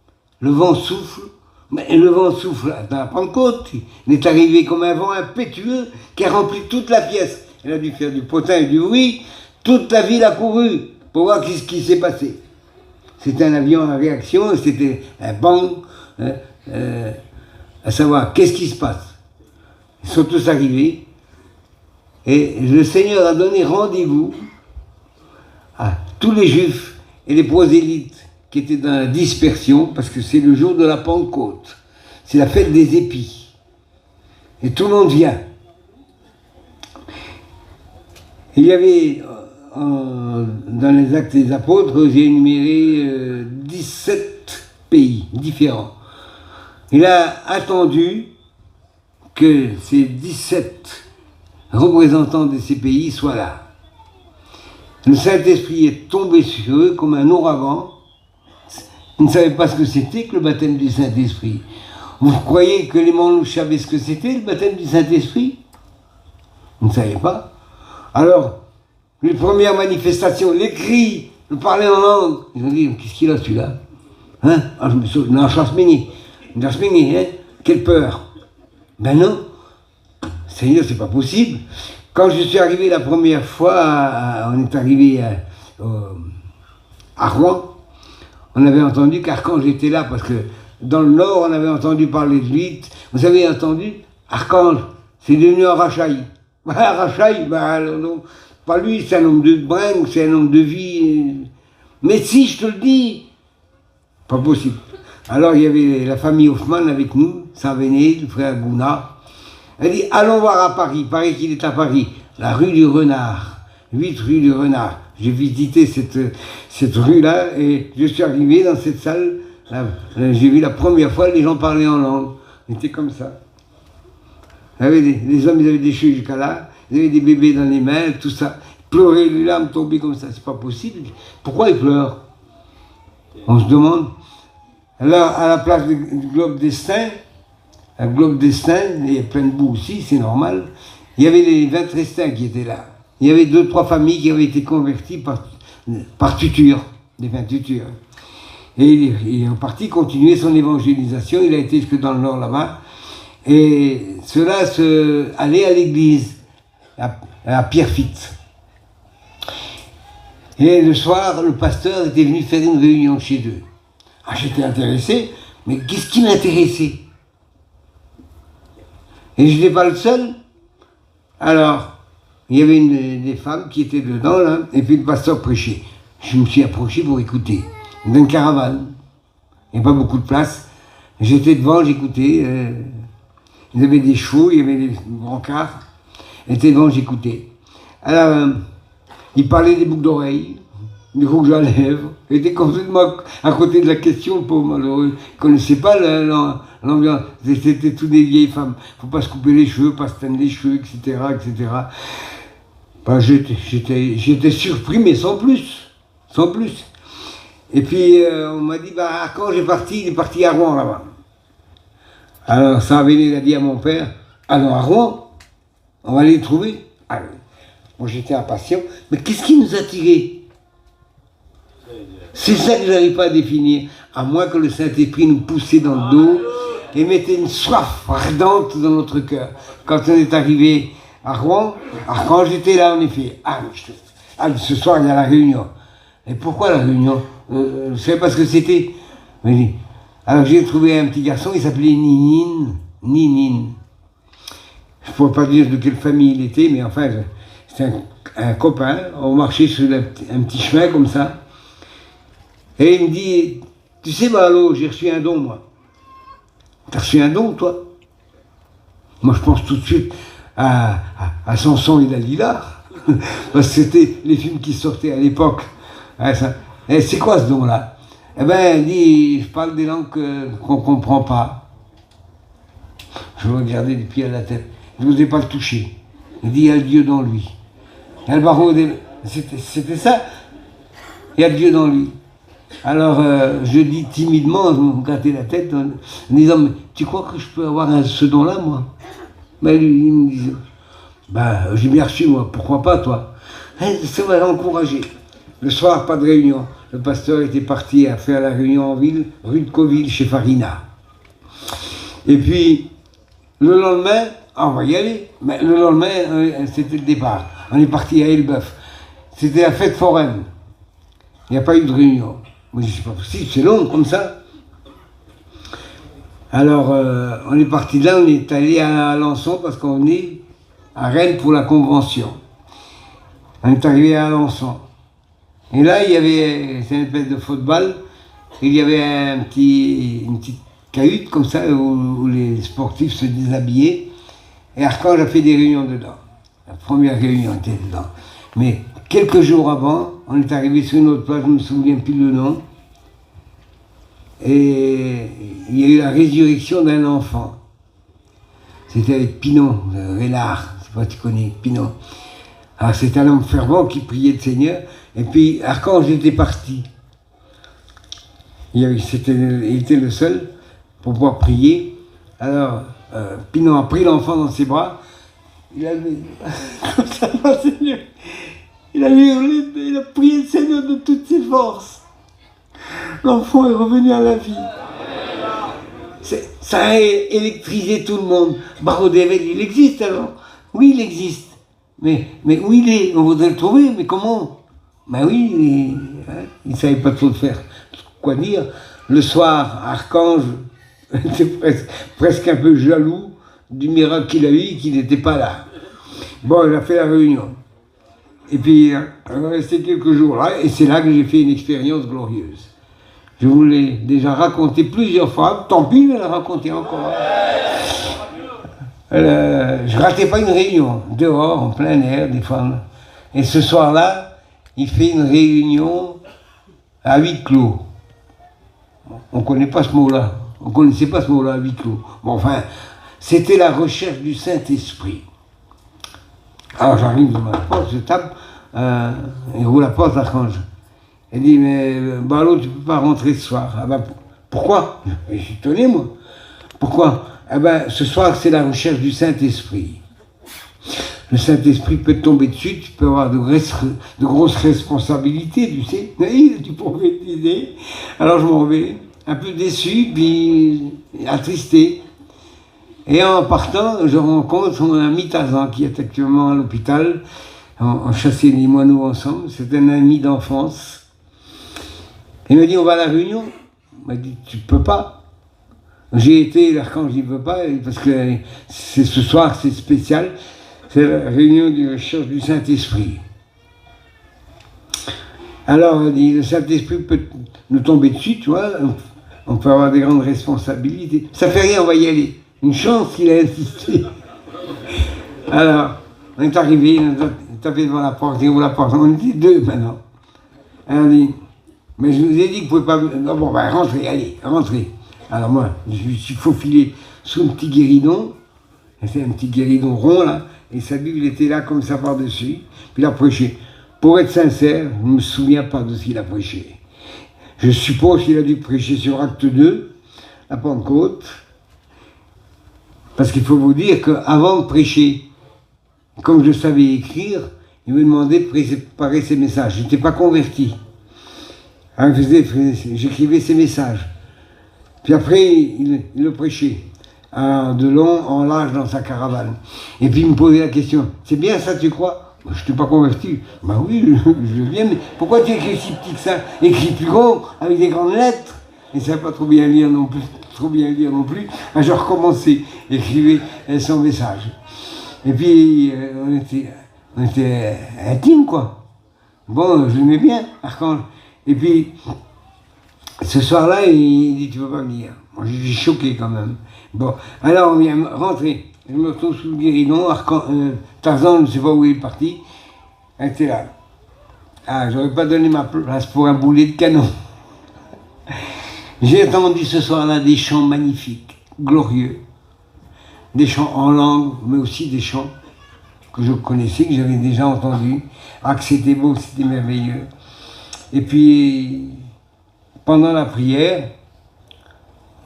le vent souffle. Mais le vent souffle dans la Pentecôte. Il est arrivé comme un vent impétueux qui a rempli toute la pièce. Il a dû faire du potin et du bruit. Toute la ville a couru pour voir ce qui s'est passé. C'était un avion en réaction, c'était un bang, à savoir qu'est-ce qui se passe. Ils sont tous arrivés et le Seigneur a donné rendez-vous à tous les Juifs et les prosélytes qui étaient dans la dispersion, parce que c'est le jour de la Pentecôte, c'est la fête des épis, et tout le monde vient. Il y avait, dans les Actes des Apôtres, j'ai énuméré 17 pays différents. Il a attendu que ces 17 représentants de ces pays soient là. Le Saint-Esprit est tombé sur eux comme un ouragan. Ils ne savaient pas ce que c'était que le baptême du Saint-Esprit. Vous croyez que les Manlouches savaient ce que c'était le baptême du Saint-Esprit? Vous ne savez pas. Alors, les premières manifestations, les cris, le parler en langue, ils ont dit: qu'est-ce qu'il a celui-là? Hein? Ah, je me souviens, non, Chasmini, hein? Quelle peur! Ben non, Seigneur, c'est pas possible. Quand je suis arrivé la première fois, on est arrivé à Rouen, on avait entendu qu'Archange était là, parce que dans le Nord, on avait entendu parler de lui. Vous avez entendu Archange, c'est devenu un Rachaï. Rachaï, non, pas lui, c'est un homme de bringue, c'est un homme de vie. Mais si, je te le dis, pas possible. Alors il y avait la famille Hoffman avec nous, Saint-Véné, le frère Gouna. Elle dit, allons voir à Paris, il paraît qu'il est à Paris, la rue du Renard, 8 rue du Renard. J'ai visité cette rue-là et je suis arrivé dans cette salle, j'ai vu la première fois les gens parler en langue. C'était comme ça. Les hommes, ils avaient des cheveux jusqu'à là, ils avaient des bébés dans les mains, tout ça. Ils pleuraient, les larmes tombaient comme ça, c'est pas possible. Pourquoi ils pleurent? On se demande. Alors, à la place du globe destin, un globe destin, il y a plein de boue aussi, c'est normal. Il y avait les 20 restants qui étaient là. Il y avait 2-3 familles qui avaient été converties par tuture, des 20 tutures. Et il est en partie continué son évangélisation, il a été jusque dans le nord là-bas. Et ceux-là allaient à l'église, à Pierrefitte. Et le soir, le pasteur était venu faire une réunion chez eux. Ah, j'étais intéressé, mais qu'est-ce qui m'intéressait? Et je n'étais pas le seul. Alors, il y avait des femmes qui étaient dedans, là, et puis le pasteur prêchait. Je me suis approché pour écouter. Dans une caravane. Il n'y a pas beaucoup de place. J'étais devant, j'écoutais. Il y avait des chevaux, il y avait des brancards. J'étais devant, j'écoutais. Alors, il parlait des boucles d'oreilles, du rouge à lèvres. Il était complètement à côté de la question, pauvre malheureux. Il ne connaissait pas l'ambiance. C'était toutes des vieilles femmes. Il ne faut pas se couper les cheveux, pas se teindre les cheveux, etc. etc. Ben, j'étais surpris, mais sans plus. Sans plus. Et puis, on m'a dit, bah, quand il est parti à Rouen, là-bas. Alors, ça avait dit à mon père, allons à Rouen, on va aller le trouver. Alors, moi, j'étais impatient. Mais qu'est-ce qui nous a tirés? C'est ça que je n'arrive pas à définir. À moins que le Saint-Esprit nous poussait dans le dos et mettait une soif ardente dans notre cœur. Quand on est arrivé à Rouen, quand j'étais là, en effet, ce soir, il y a la réunion. Et pourquoi la réunion? Je savais pas ce que c'était. Alors j'ai trouvé un petit garçon, il s'appelait Ninine. Je ne pourrais pas dire de quelle famille il était, mais enfin, c'était un copain. On marchait sur un petit chemin comme ça. Et il me dit, tu sais, Malo, j'ai reçu un don, moi. T'as reçu un don, toi? Moi, je pense tout de suite à Samson et Dalila. Parce que c'était les films qui sortaient à l'époque. Et c'est quoi ce don-là? Eh bien, il dit, je parle des langues qu'on ne comprend pas. Je le regardais des pieds à la tête. Je n'osais pas le toucher. Il dit, il y a le Dieu dans lui. Il y a le baron c'était ça. Il y a le Dieu dans lui. Alors, je dis timidement, je me grattais la tête, en disant, mais tu crois que je peux avoir ce don-là, moi? Ben, lui, il me disait, ben, j'ai bien reçu, moi, pourquoi pas, toi? Ça m'a encouragé. Le soir, pas de réunion. Le pasteur était parti à faire la réunion en ville, rue de Coville, chez Farina. Et puis, le lendemain, on va y aller. Mais le lendemain, c'était le départ. On est parti à Elbeuf. C'était la fête foraine. Il n'y a pas eu de réunion. Moi, je dis, c'est pas possible, c'est long comme ça. Alors, on est parti de là, on est allé à Alençon parce qu'on est à Rennes pour la convention. On est arrivé à Alençon. Et là, il y avait, c'est une espèce de football, il y avait une petite cahute comme ça où les sportifs se déshabillaient. Et Archange a fait des réunions dedans. La première réunion était dedans. Mais quelques jours avant, on est arrivé sur une autre place, je ne me souviens plus le nom. Et il y a eu la résurrection d'un enfant. C'était avec Pinon, Rélard, je ne sais pas si tu connais Pinon. Alors c'était un homme fervent qui priait le Seigneur. Et puis Archange était parti. Il était le seul pour pouvoir prier. Alors Pinon a pris l'enfant dans ses bras. Il a comme ça, Seigneur. Il a hurlé, il a prié le Seigneur de toutes ses forces. L'enfant est revenu à la vie. Ça a électrisé tout le monde. Barreau d'Évêque, il existe alors? Oui, il existe. Mais où il est? On voudrait le trouver, mais comment? Ben oui, il ne savait pas trop faire quoi dire. Le soir, Archange était presque un peu jaloux du miracle qu'il a eu, qu'il n'était pas là. Bon, il a fait la réunion. Et puis, on est resté quelques jours là, et c'est là que j'ai fait une expérience glorieuse. Je vous l'ai déjà raconté plusieurs fois, tant pis, je vais la raconter encore. Je ratais pas une réunion, dehors, en plein air, des femmes. Et ce soir-là, il fait une réunion à huis clos. On ne connaît pas ce mot-là. On ne connaissait pas ce mot-là, à huis clos. Bon, enfin, c'était la recherche du Saint-Esprit. Alors j'arrive devant la porte, je tape, il roule la porte, l'archange. Il dit, mais Balo, tu ne peux pas rentrer ce soir. Ah ben, pourquoi? Je suis étonné, moi. Pourquoi? Ah ben, ce soir, c'est la recherche du Saint-Esprit. Le Saint-Esprit peut te tomber dessus, tu peux avoir de grosses responsabilités, tu sais. Oui, tu prophétiser. Alors je m'en vais, un peu déçu, puis attristé. Et en partant, je rencontre mon ami Tarzan, qui est actuellement à l'hôpital. On chassait les moineaux ensemble. C'est un ami d'enfance. Il m'a dit, on va à la réunion. Il m'a dit, tu peux pas. J'ai été, l'archange, il ne veut pas, parce que c'est ce soir, c'est spécial. C'est la réunion de recherche du Saint-Esprit. Alors, il dit, le Saint-Esprit peut nous tomber dessus, tu vois. On peut avoir des grandes responsabilités. Ça fait rien, on va y aller. Une chance qu'il a insisté. Alors, on est arrivé, on a tapé devant la porte, il ouvre la porte. On était deux maintenant. Alors, on dit, mais je vous ai dit que vous ne pouvez pas... Non, bon, ben, rentrez, allez, rentrez. Alors moi, je me suis faufilé sous un petit guéridon. C'est un petit guéridon rond, là. Et sa Bible était là, comme ça, par-dessus. Puis il a prêché. Pour être sincère, je ne me souviens pas de ce qu'il a prêché. Je suppose qu'il a dû prêcher sur Acte 2, la Pentecôte. Parce qu'il faut vous dire qu'avant de prêcher, comme je savais écrire, il me demandait de préparer ses messages. Je n'étais pas converti. Hein, j'écrivais ses messages. Puis après, il le prêchait. De long en large dans sa caravane. Et puis il me posait la question, c'est bien ça, tu crois? Je ne t'ai pas converti. Ben oui, je viens, mais pourquoi tu écris si petit que ça? Écris plus grand, avec des grandes lettres. Il ne savait pas trop bien lire non plus. Alors, je recommençais, écrivais son message. Et puis, on était intimes, quoi. Bon, je l'aimais bien, Archange. Et puis, ce soir-là, il dit, tu ne peux pas venir. Moi, je suis choqué quand même. Bon, alors on vient rentrer. Je me retrouve sous le guéridon. Tarzan, je ne sais pas où il est parti. Elle était là. Ah, j'aurais pas donné ma place pour un boulet de canon. J'ai entendu ce soir-là des chants magnifiques, glorieux. Des chants en langue, mais aussi des chants que je connaissais, que j'avais déjà entendus. Ah, que c'était beau, c'était merveilleux. Et puis, pendant la prière,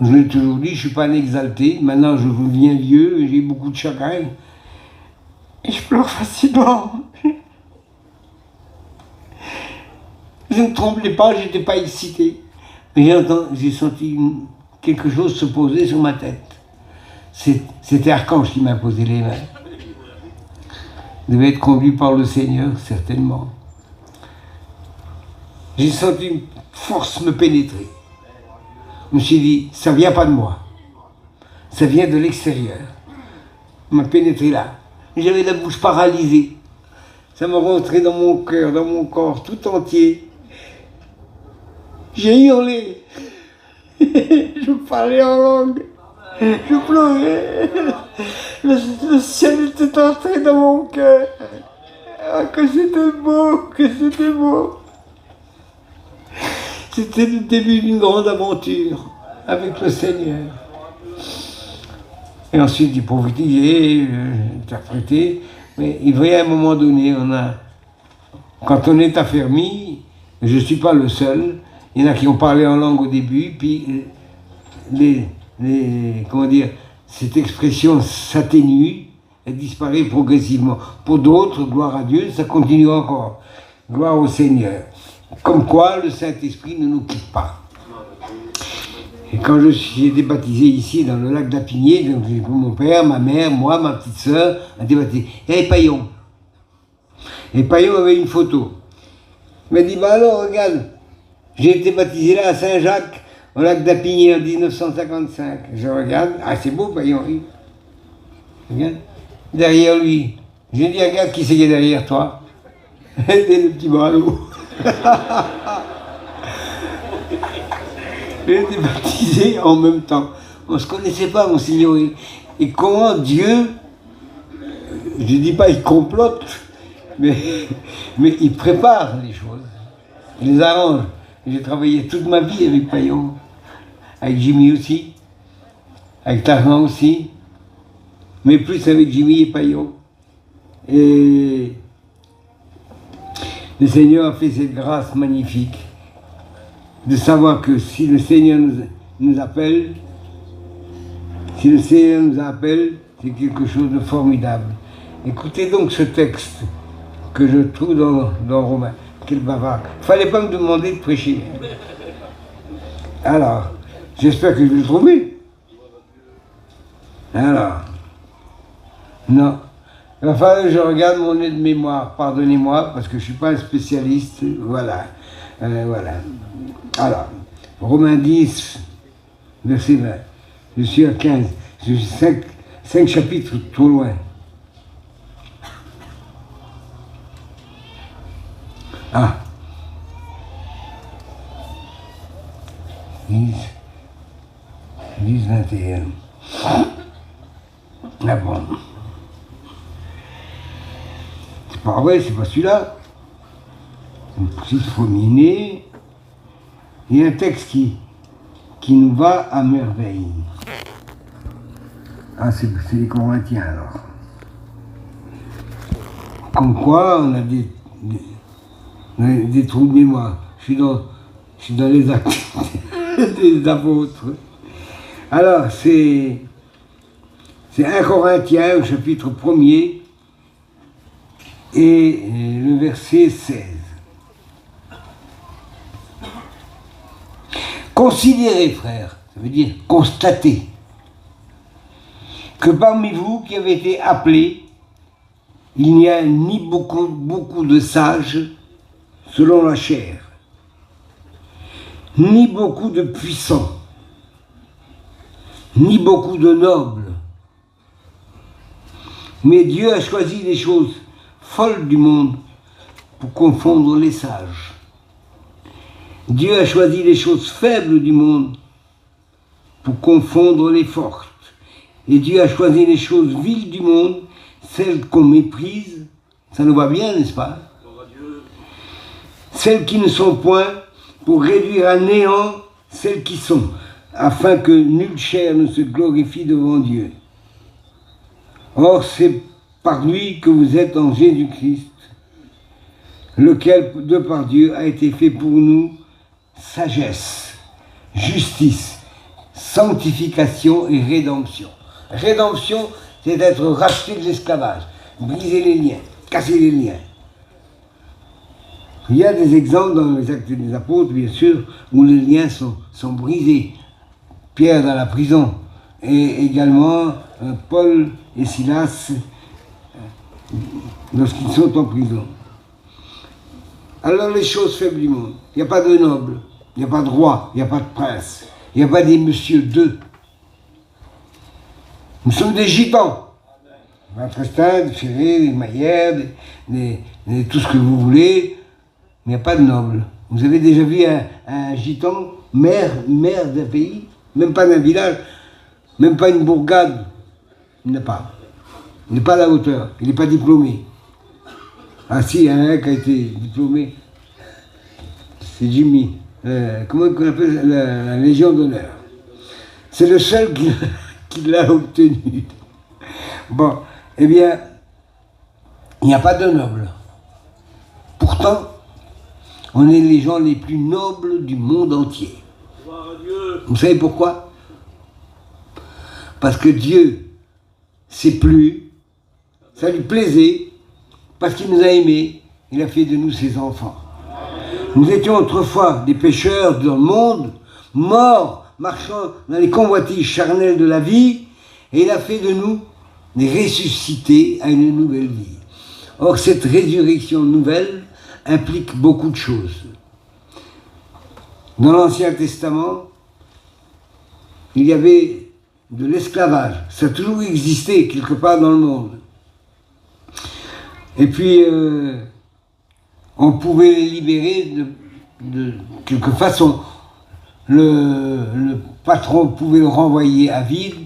je l'ai toujours dit, je ne suis pas un exalté. Maintenant, je deviens vieux, j'ai beaucoup de chagrin. Et je pleure facilement. Je ne tremblais pas, je n'étais pas excité. Mais j'ai senti quelque chose se poser sur ma tête. C'était Archange qui m'a posé les mains. Je devais être conduit par le Seigneur, certainement. J'ai senti une force me pénétrer. Je me suis dit, ça ne vient pas de moi. Ça vient de l'extérieur. Ça m'a pénétré là. J'avais la bouche paralysée. Ça m'a rentré dans mon cœur, dans mon corps tout entier. J'ai hurlé. Je parlais en langue. Je pleurais. Le ciel était entré dans mon cœur. Ah, que c'était beau, que c'était beau. C'était le début d'une grande aventure avec le Seigneur. Et ensuite, il prophétisait, interprétait. Mais il voyait à un moment donné, quand on est affermi, je ne suis pas le seul, il y en a qui ont parlé en langue au début, puis comment dire, cette expression s'atténue, elle disparaît progressivement. Pour d'autres, gloire à Dieu, ça continue encore. Gloire au Seigneur. Comme quoi, le Saint-Esprit ne nous quitte pas. Et quand j'ai été baptisé ici, dans le lac d'Apigné, donc mon père, ma mère, moi, ma petite sœur, on a été baptisés. Il y avait Paillon. Et Paillon avait une photo. Il m'a dit, bah alors, regarde, j'ai été baptisé là à Saint-Jacques, au lac d'Apigny en 1955. Je regarde, ah c'est beau, Paillon, oui. Regarde, derrière lui. J'ai dit, regarde qui c'est qui est derrière toi. C'était le petit Barlow. J'ai été baptisé en même temps. On ne se connaissait pas, Monseigneur. Et comment Dieu, je ne dis pas il complote, mais il prépare les choses, il les arrange. J'ai travaillé toute ma vie avec Paillon, avec Jimmy aussi, avec Tarzan aussi, mais plus avec Jimmy et Paillon. Et le Seigneur a fait cette grâce magnifique de savoir que si le Seigneur nous appelle, si le Seigneur nous appelle, c'est quelque chose de formidable. Écoutez donc ce texte que je trouve dans Romains. Quel bavard. Il ne fallait pas me demander de prêcher. Alors, j'espère que je vais le trouver. Alors, non. Il va falloir que je regarde mon nez de mémoire. Pardonnez-moi, parce que je ne suis pas un spécialiste. Voilà. Voilà. Alors, Romains 10, verset 20. Je suis à 15. Je suis 5 chapitres trop loin. Ah. 10, 21. Ah bon. C'est pas vrai, c'est pas celui-là. C'est le premier-né. Il y a un texte qui nous va à merveille. Ah, c'est les Corinthiens alors. Comme quoi, on a des trous de mémoire. Je suis dans les actes des apôtres. Alors, c'est 1 Corinthiens au chapitre 1er et le verset 16. Considérez, frères, ça veut dire constatez, que parmi vous qui avez été appelés, il n'y a ni beaucoup de sages selon la chair, ni beaucoup de puissants, ni beaucoup de nobles. Mais Dieu a choisi les choses folles du monde pour confondre les sages. Dieu a choisi les choses faibles du monde pour confondre les fortes. Et Dieu a choisi les choses viles du monde, celles qu'on méprise. Ça nous va bien, n'est-ce pas? Celles qui ne sont point, pour réduire à néant celles qui sont, afin que nulle chair ne se glorifie devant Dieu. Or, c'est par lui que vous êtes en Jésus-Christ, lequel, de par Dieu, a été fait pour nous sagesse, justice, sanctification et rédemption. Rédemption, c'est d'être racheté de l'esclavage, briser les liens, casser les liens. Il y a des exemples dans les Actes des Apôtres, bien sûr, où les liens sont brisés. Pierre dans la prison, et également Paul et Silas lorsqu'ils sont en prison. Alors les choses faibles du monde, il n'y a pas de nobles, il n'y a pas de roi, il n'y a pas de prince, il n'y a pas des messieurs d'eux. Nous sommes des gitans. Des Tristan, des Ferré, des Maillère, tout ce que vous voulez, mais il n'y a pas de nobles. Vous avez déjà vu un gitan, maire d'un pays, même pas d'un village, même pas une bourgade, il n'a pas. Il n'est pas à la hauteur, il n'est pas diplômé. Ah si, il y a un qui a été diplômé, c'est Jimmy. Comment on appelle la Légion d'honneur. C'est le seul qui l'a obtenu. Bon, eh bien, il n'y a pas de nobles. Pourtant, on est les gens les plus nobles du monde entier. Vous savez pourquoi? Parce que Dieu s'est plu, ça lui plaisait, parce qu'il nous a aimés, il a fait de nous ses enfants. Nous étions autrefois des pécheurs dans le monde, morts, marchant dans les convoitises charnelles de la vie, et il a fait de nous des ressuscités à une nouvelle vie. Or, cette résurrection nouvelle implique beaucoup de choses. Dans l'Ancien Testament, il y avait de l'esclavage. Ça a toujours existé quelque part dans le monde. Et puis, on pouvait les libérer de quelque façon. Le patron pouvait le renvoyer à vide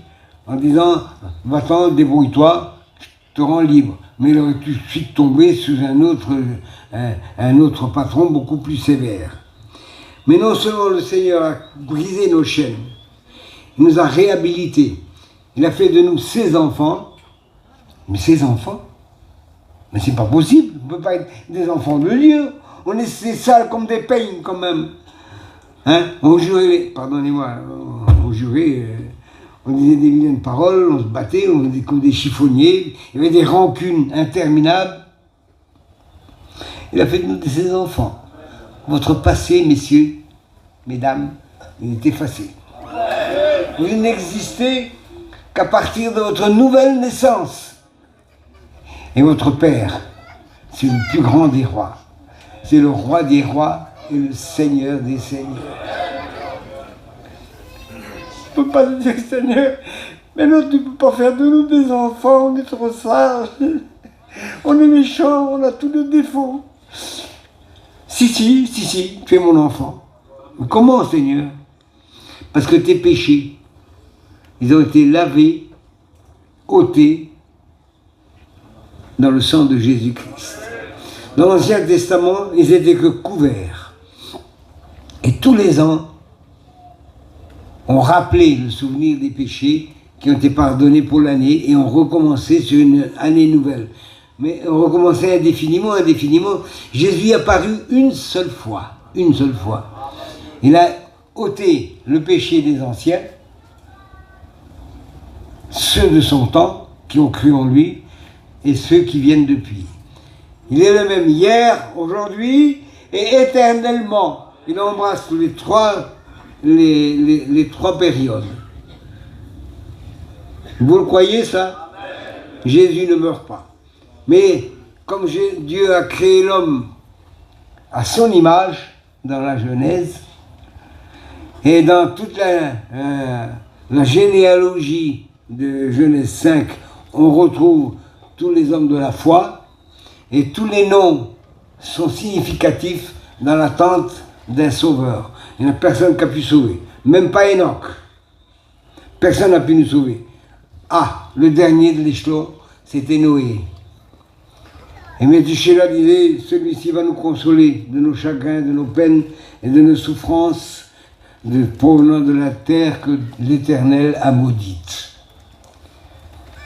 en disant « Va-t'en, débrouille-toi, je te rends libre ». Mais il aurait tout de suite tombé sous un autre patron beaucoup plus sévère. Mais non seulement le Seigneur a brisé nos chaînes, il nous a réhabilités. Il a fait de nous ses enfants. Mais ses enfants? Mais c'est pas possible, on ne peut pas être des enfants de Dieu. On est sales comme des peignes quand même. Hein? On jurait, pardonnez-moi, on jurait, on disait des vilaines paroles, on se battait, on était comme des chiffonniers, il y avait des rancunes interminables. Il a fait de nous ses enfants. Votre passé, messieurs, mesdames, il est effacé. Vous n'existez qu'à partir de votre nouvelle naissance. Et votre Père, c'est le plus grand des rois. C'est le roi des rois et le Seigneur des seigneurs. Je ne peux pas te dire, Seigneur, mais non, tu ne peux pas faire de nous des enfants, on est trop sages. On est méchants, on a tous les défauts. Si, tu es mon enfant. Mais comment, Seigneur? Parce que tes péchés, ils ont été lavés, ôtés, dans le sang de Jésus-Christ. Dans l'Ancien Testament, ils étaient que couverts. Et tous les ans, on rappelait le souvenir des péchés qui ont été pardonnés pour l'année et on recommençait sur une année nouvelle. Mais on recommençait indéfiniment. Jésus est apparu une seule fois. Il a ôté le péché des anciens, ceux de son temps qui ont cru en lui, et ceux qui viennent depuis. Il est le même hier, aujourd'hui et éternellement. Il embrasse les trois périodes. Vous le croyez ça? Jésus ne meurt pas. Mais comme Dieu a créé l'homme à son image, dans la Genèse, et dans toute la généalogie de Genèse 5, on retrouve tous les hommes de la foi, et tous les noms sont significatifs dans l'attente d'un sauveur. Il n'y a personne qui a pu sauver, même pas Enoch. Personne n'a pu nous sauver. Ah, le dernier de l'échelon, c'était Noé. Et Métuséla disait, celui-ci va nous consoler de nos chagrins, de nos peines et de nos souffrances, provenant de la terre que l'Éternel a maudite.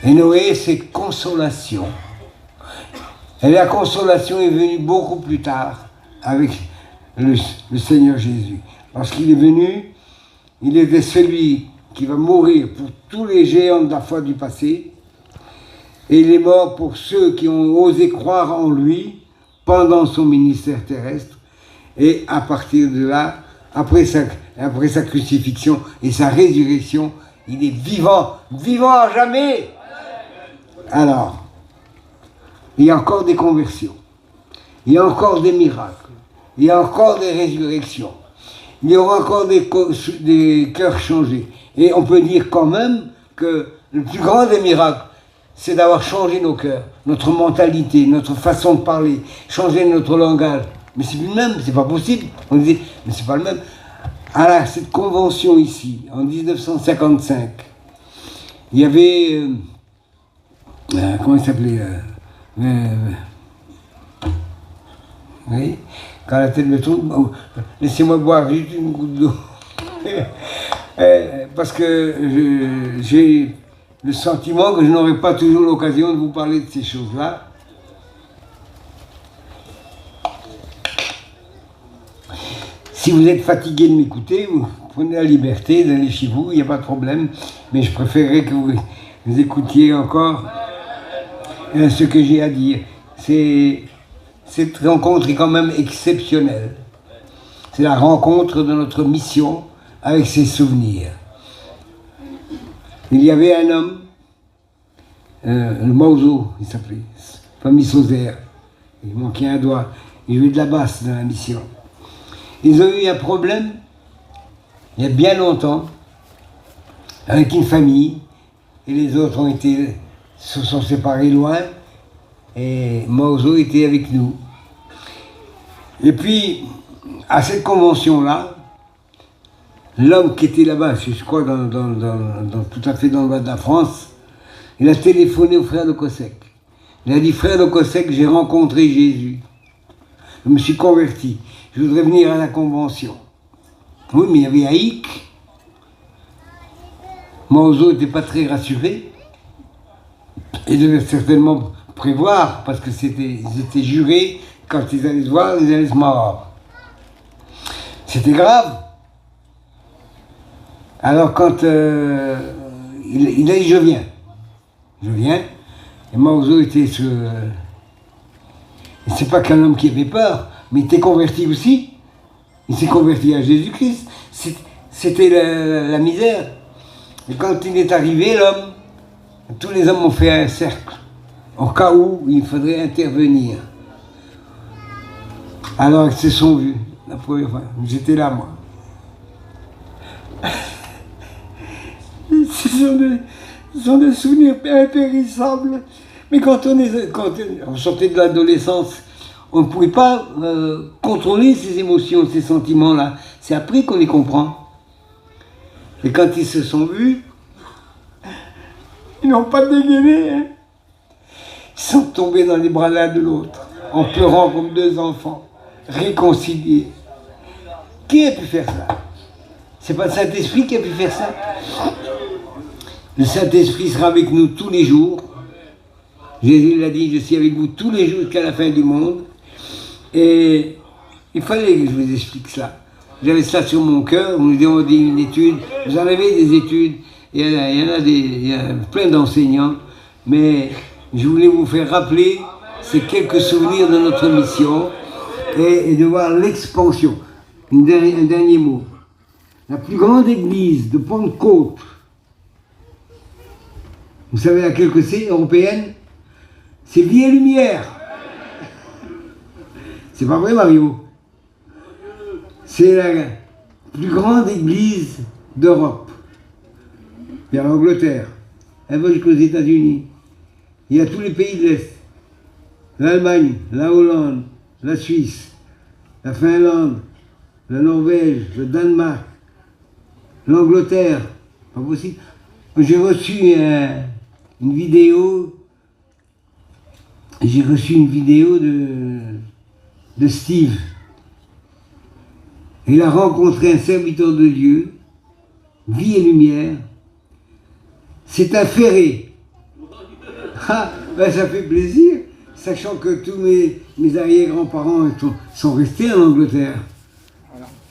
Et Noé, c'est consolation. Et la consolation est venue beaucoup plus tard avec le Seigneur Jésus. Lorsqu'il est venu, il était celui qui va mourir pour tous les géants de la foi du passé. Et il est mort pour ceux qui ont osé croire en lui pendant son ministère terrestre. Et à partir de là, après sa crucifixion et sa résurrection, il est vivant à jamais. Alors, il y a encore des conversions, il y a encore des miracles, il y a encore des résurrections, il y aura encore des cœurs changés. Et on peut dire quand même que le plus grand des miracles, c'est d'avoir changé nos cœurs, notre mentalité, notre façon de parler, changer notre langage. Mais c'est plus le même, c'est pas possible. On disait, mais c'est pas le même. À cette convention ici, en 1955, il y avait... comment il s'appelait oui, quand la tête me tourne, laissez-moi boire juste une goutte d'eau. Parce que j'ai le sentiment que je n'aurai pas toujours l'occasion de vous parler de ces choses-là. Si vous êtes fatigué de m'écouter, vous prenez la liberté d'aller chez vous, il n'y a pas de problème, mais je préférerais que vous écoutiez encore ce que j'ai à dire. Cette rencontre est quand même exceptionnelle. C'est la rencontre de notre mission avec ses souvenirs. Il y avait un homme, le Mauzo, il s'appelait, famille Sauzère, il manquait un doigt. Ils jouaient de la basse dans la mission. Ils ont eu un problème, il y a bien longtemps, avec une famille, et les autres se sont séparés loin, et Mauzo était avec nous. Et puis, à cette convention-là, l'homme qui était là-bas, je crois tout à fait dans l'ouest de la France, il a téléphoné au frère de Cossec. Il a dit, frère de Cossec, j'ai rencontré Jésus. Je me suis converti. Je voudrais venir à la convention. Oui, mais il y avait Haïk. Mauzo n'était pas très rassuré. Il devait certainement prévoir, parce que ils étaient jurés, quand ils allaient se voir, ils allaient se mordre. C'était grave. Alors quand il a dit, je viens. Et Mauzo était c'est pas qu'un homme qui avait peur, mais il était converti aussi. Il s'est converti à Jésus-Christ. C'était la misère. Et quand il est arrivé, l'homme, tous les hommes ont fait un cercle, au cas où il faudrait intervenir. Alors ils se sont vus, la première fois. J'étais là, moi. Ce sont des souvenirs impérissables. Mais quand on sortait de l'adolescence, on ne pouvait pas contrôler ces émotions, ces sentiments-là. C'est après qu'on les comprend. Et quand ils se sont vus, ils n'ont pas dégainé. Hein. Ils sont tombés dans les bras l'un de l'autre, en pleurant comme deux enfants, réconciliés. Qui a pu faire ça? C'est pas le Saint-Esprit qui a pu faire ça? Le Saint-Esprit sera avec nous tous les jours. Jésus l'a dit, je suis avec vous tous les jours jusqu'à la fin du monde. Et il fallait que je vous explique cela. J'avais ça sur mon cœur, vous nous avons dit une étude, vous en avez des études, il y a plein d'enseignants, mais je voulais vous faire rappeler ces quelques souvenirs de notre mission et de voir l'expansion. Un dernier mot. La plus grande église de Pentecôte, vous savez laquelle que c'est, européenne? C'est Vie et Lumière. C'est pas vrai, Mario? C'est la plus grande église d'Europe. Il y a l'Angleterre, elle va jusqu'aux États-Unis. Il y a tous les pays de l'Est. L'Allemagne, la Hollande, la Suisse, la Finlande, la Norvège, le Danemark, l'Angleterre. Pas possible. J'ai reçu une vidéo. J'ai reçu une vidéo de Steve. Il a rencontré un serviteur de Dieu, Vie et Lumière. C'est un ferré. Ah, ben ça fait plaisir, sachant que tous mes arrière-grands-parents sont restés en Angleterre.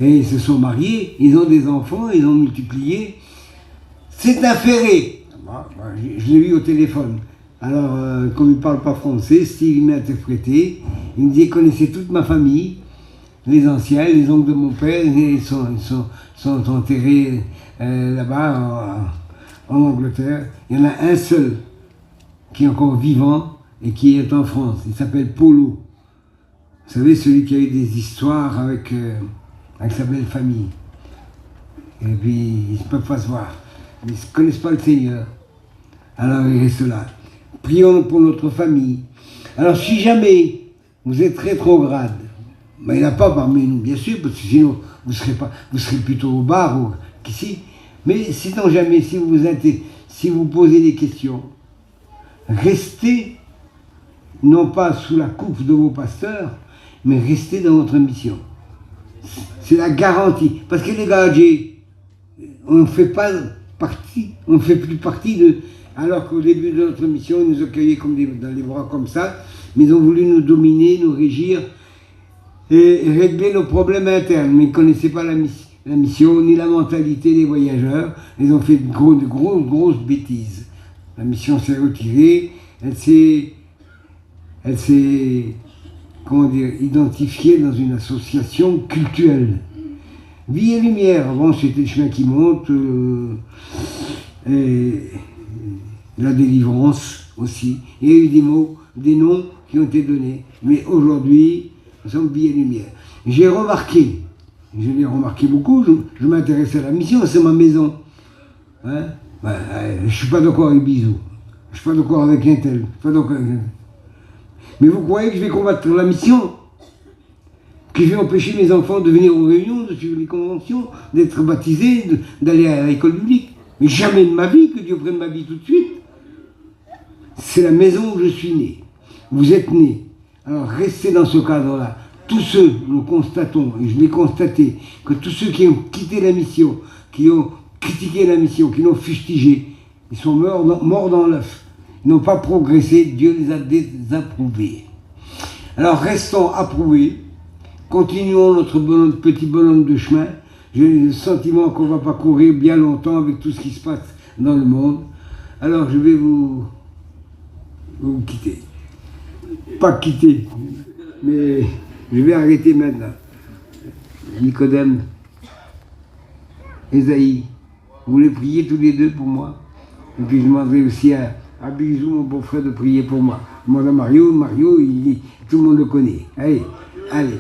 Et ils se sont mariés, ils ont des enfants, ils ont multiplié. C'est un ferré. Je l'ai vu au téléphone. Alors, comme il ne parle pas français, Steve m'a interprété. Il me dit qu'il connaissait toute ma famille, les anciens, les oncles de mon père, ils sont enterrés là-bas en Angleterre. Il y en a un seul qui est encore vivant et qui est en France. Il s'appelle Polo. Vous savez, celui qui a eu des histoires avec sa belle famille. Et puis, ils ne peuvent pas se voir. Ils ne connaissent pas le Seigneur. Alors, ils restent là. Prions pour notre famille. Alors, si jamais vous êtes rétrograde, ben, il n'y en a pas parmi nous, bien sûr, parce que sinon, vous serez plutôt au bar ou qu'ici. Mais sinon jamais, si vous posez des questions, restez, non pas sous la coupe de vos pasteurs, mais restez dans votre mission. C'est la garantie. Parce que les gars, on ne fait pas partie, on ne fait plus partie de... Alors qu'au début de notre mission, ils nous accueillaient comme dans les bras comme ça, mais ils ont voulu nous dominer, nous régir et régler nos problèmes internes. Mais ils ne connaissaient pas la mission, ni la mentalité des voyageurs. Ils ont fait de grosses bêtises. La mission s'est retirée, elle s'est identifiée dans une association cultuelle. Vie et Lumière, avant c'était le chemin qui monte, et la délivrance aussi. Il y a eu des noms qui ont été donnés. Mais aujourd'hui, nous sommes vie et lumière. J'ai remarqué, je l'ai remarqué beaucoup, je m'intéresse à la mission, c'est ma maison. Hein? Je ne suis pas d'accord avec Bizou, je ne suis pas d'accord avec un tel, pas d'accord avec un tel. Mais vous croyez que je vais combattre la mission? Que je vais empêcher mes enfants de venir aux réunions, de suivre les conventions, d'être baptisés, d'aller à l'école publique? Mais jamais de ma vie, que Dieu prenne ma vie tout de suite. C'est la maison où je suis né. Vous êtes né. Alors restez dans ce cadre-là. Tous ceux, nous constatons, et je l'ai constaté, que tous ceux qui ont quitté la mission, qui ont critiqué la mission, qui l'ont fustigé, ils sont morts dans l'œuf. Ils n'ont pas progressé, Dieu les a désapprouvés. Alors restons approuvés, continuons notre petit bonhomme de chemin. J'ai le sentiment qu'on ne va pas courir bien longtemps avec tout ce qui se passe dans le monde. Alors je vais vous quitter. Pas quitter, mais je vais arrêter maintenant. Nicodème, Esaïe, vous voulez prier tous les deux pour moi? Et puis je demanderai aussi à Bizou, mon beau-frère, de prier pour moi. Je demande à Mario, tout le monde le connaît. Allez, allez.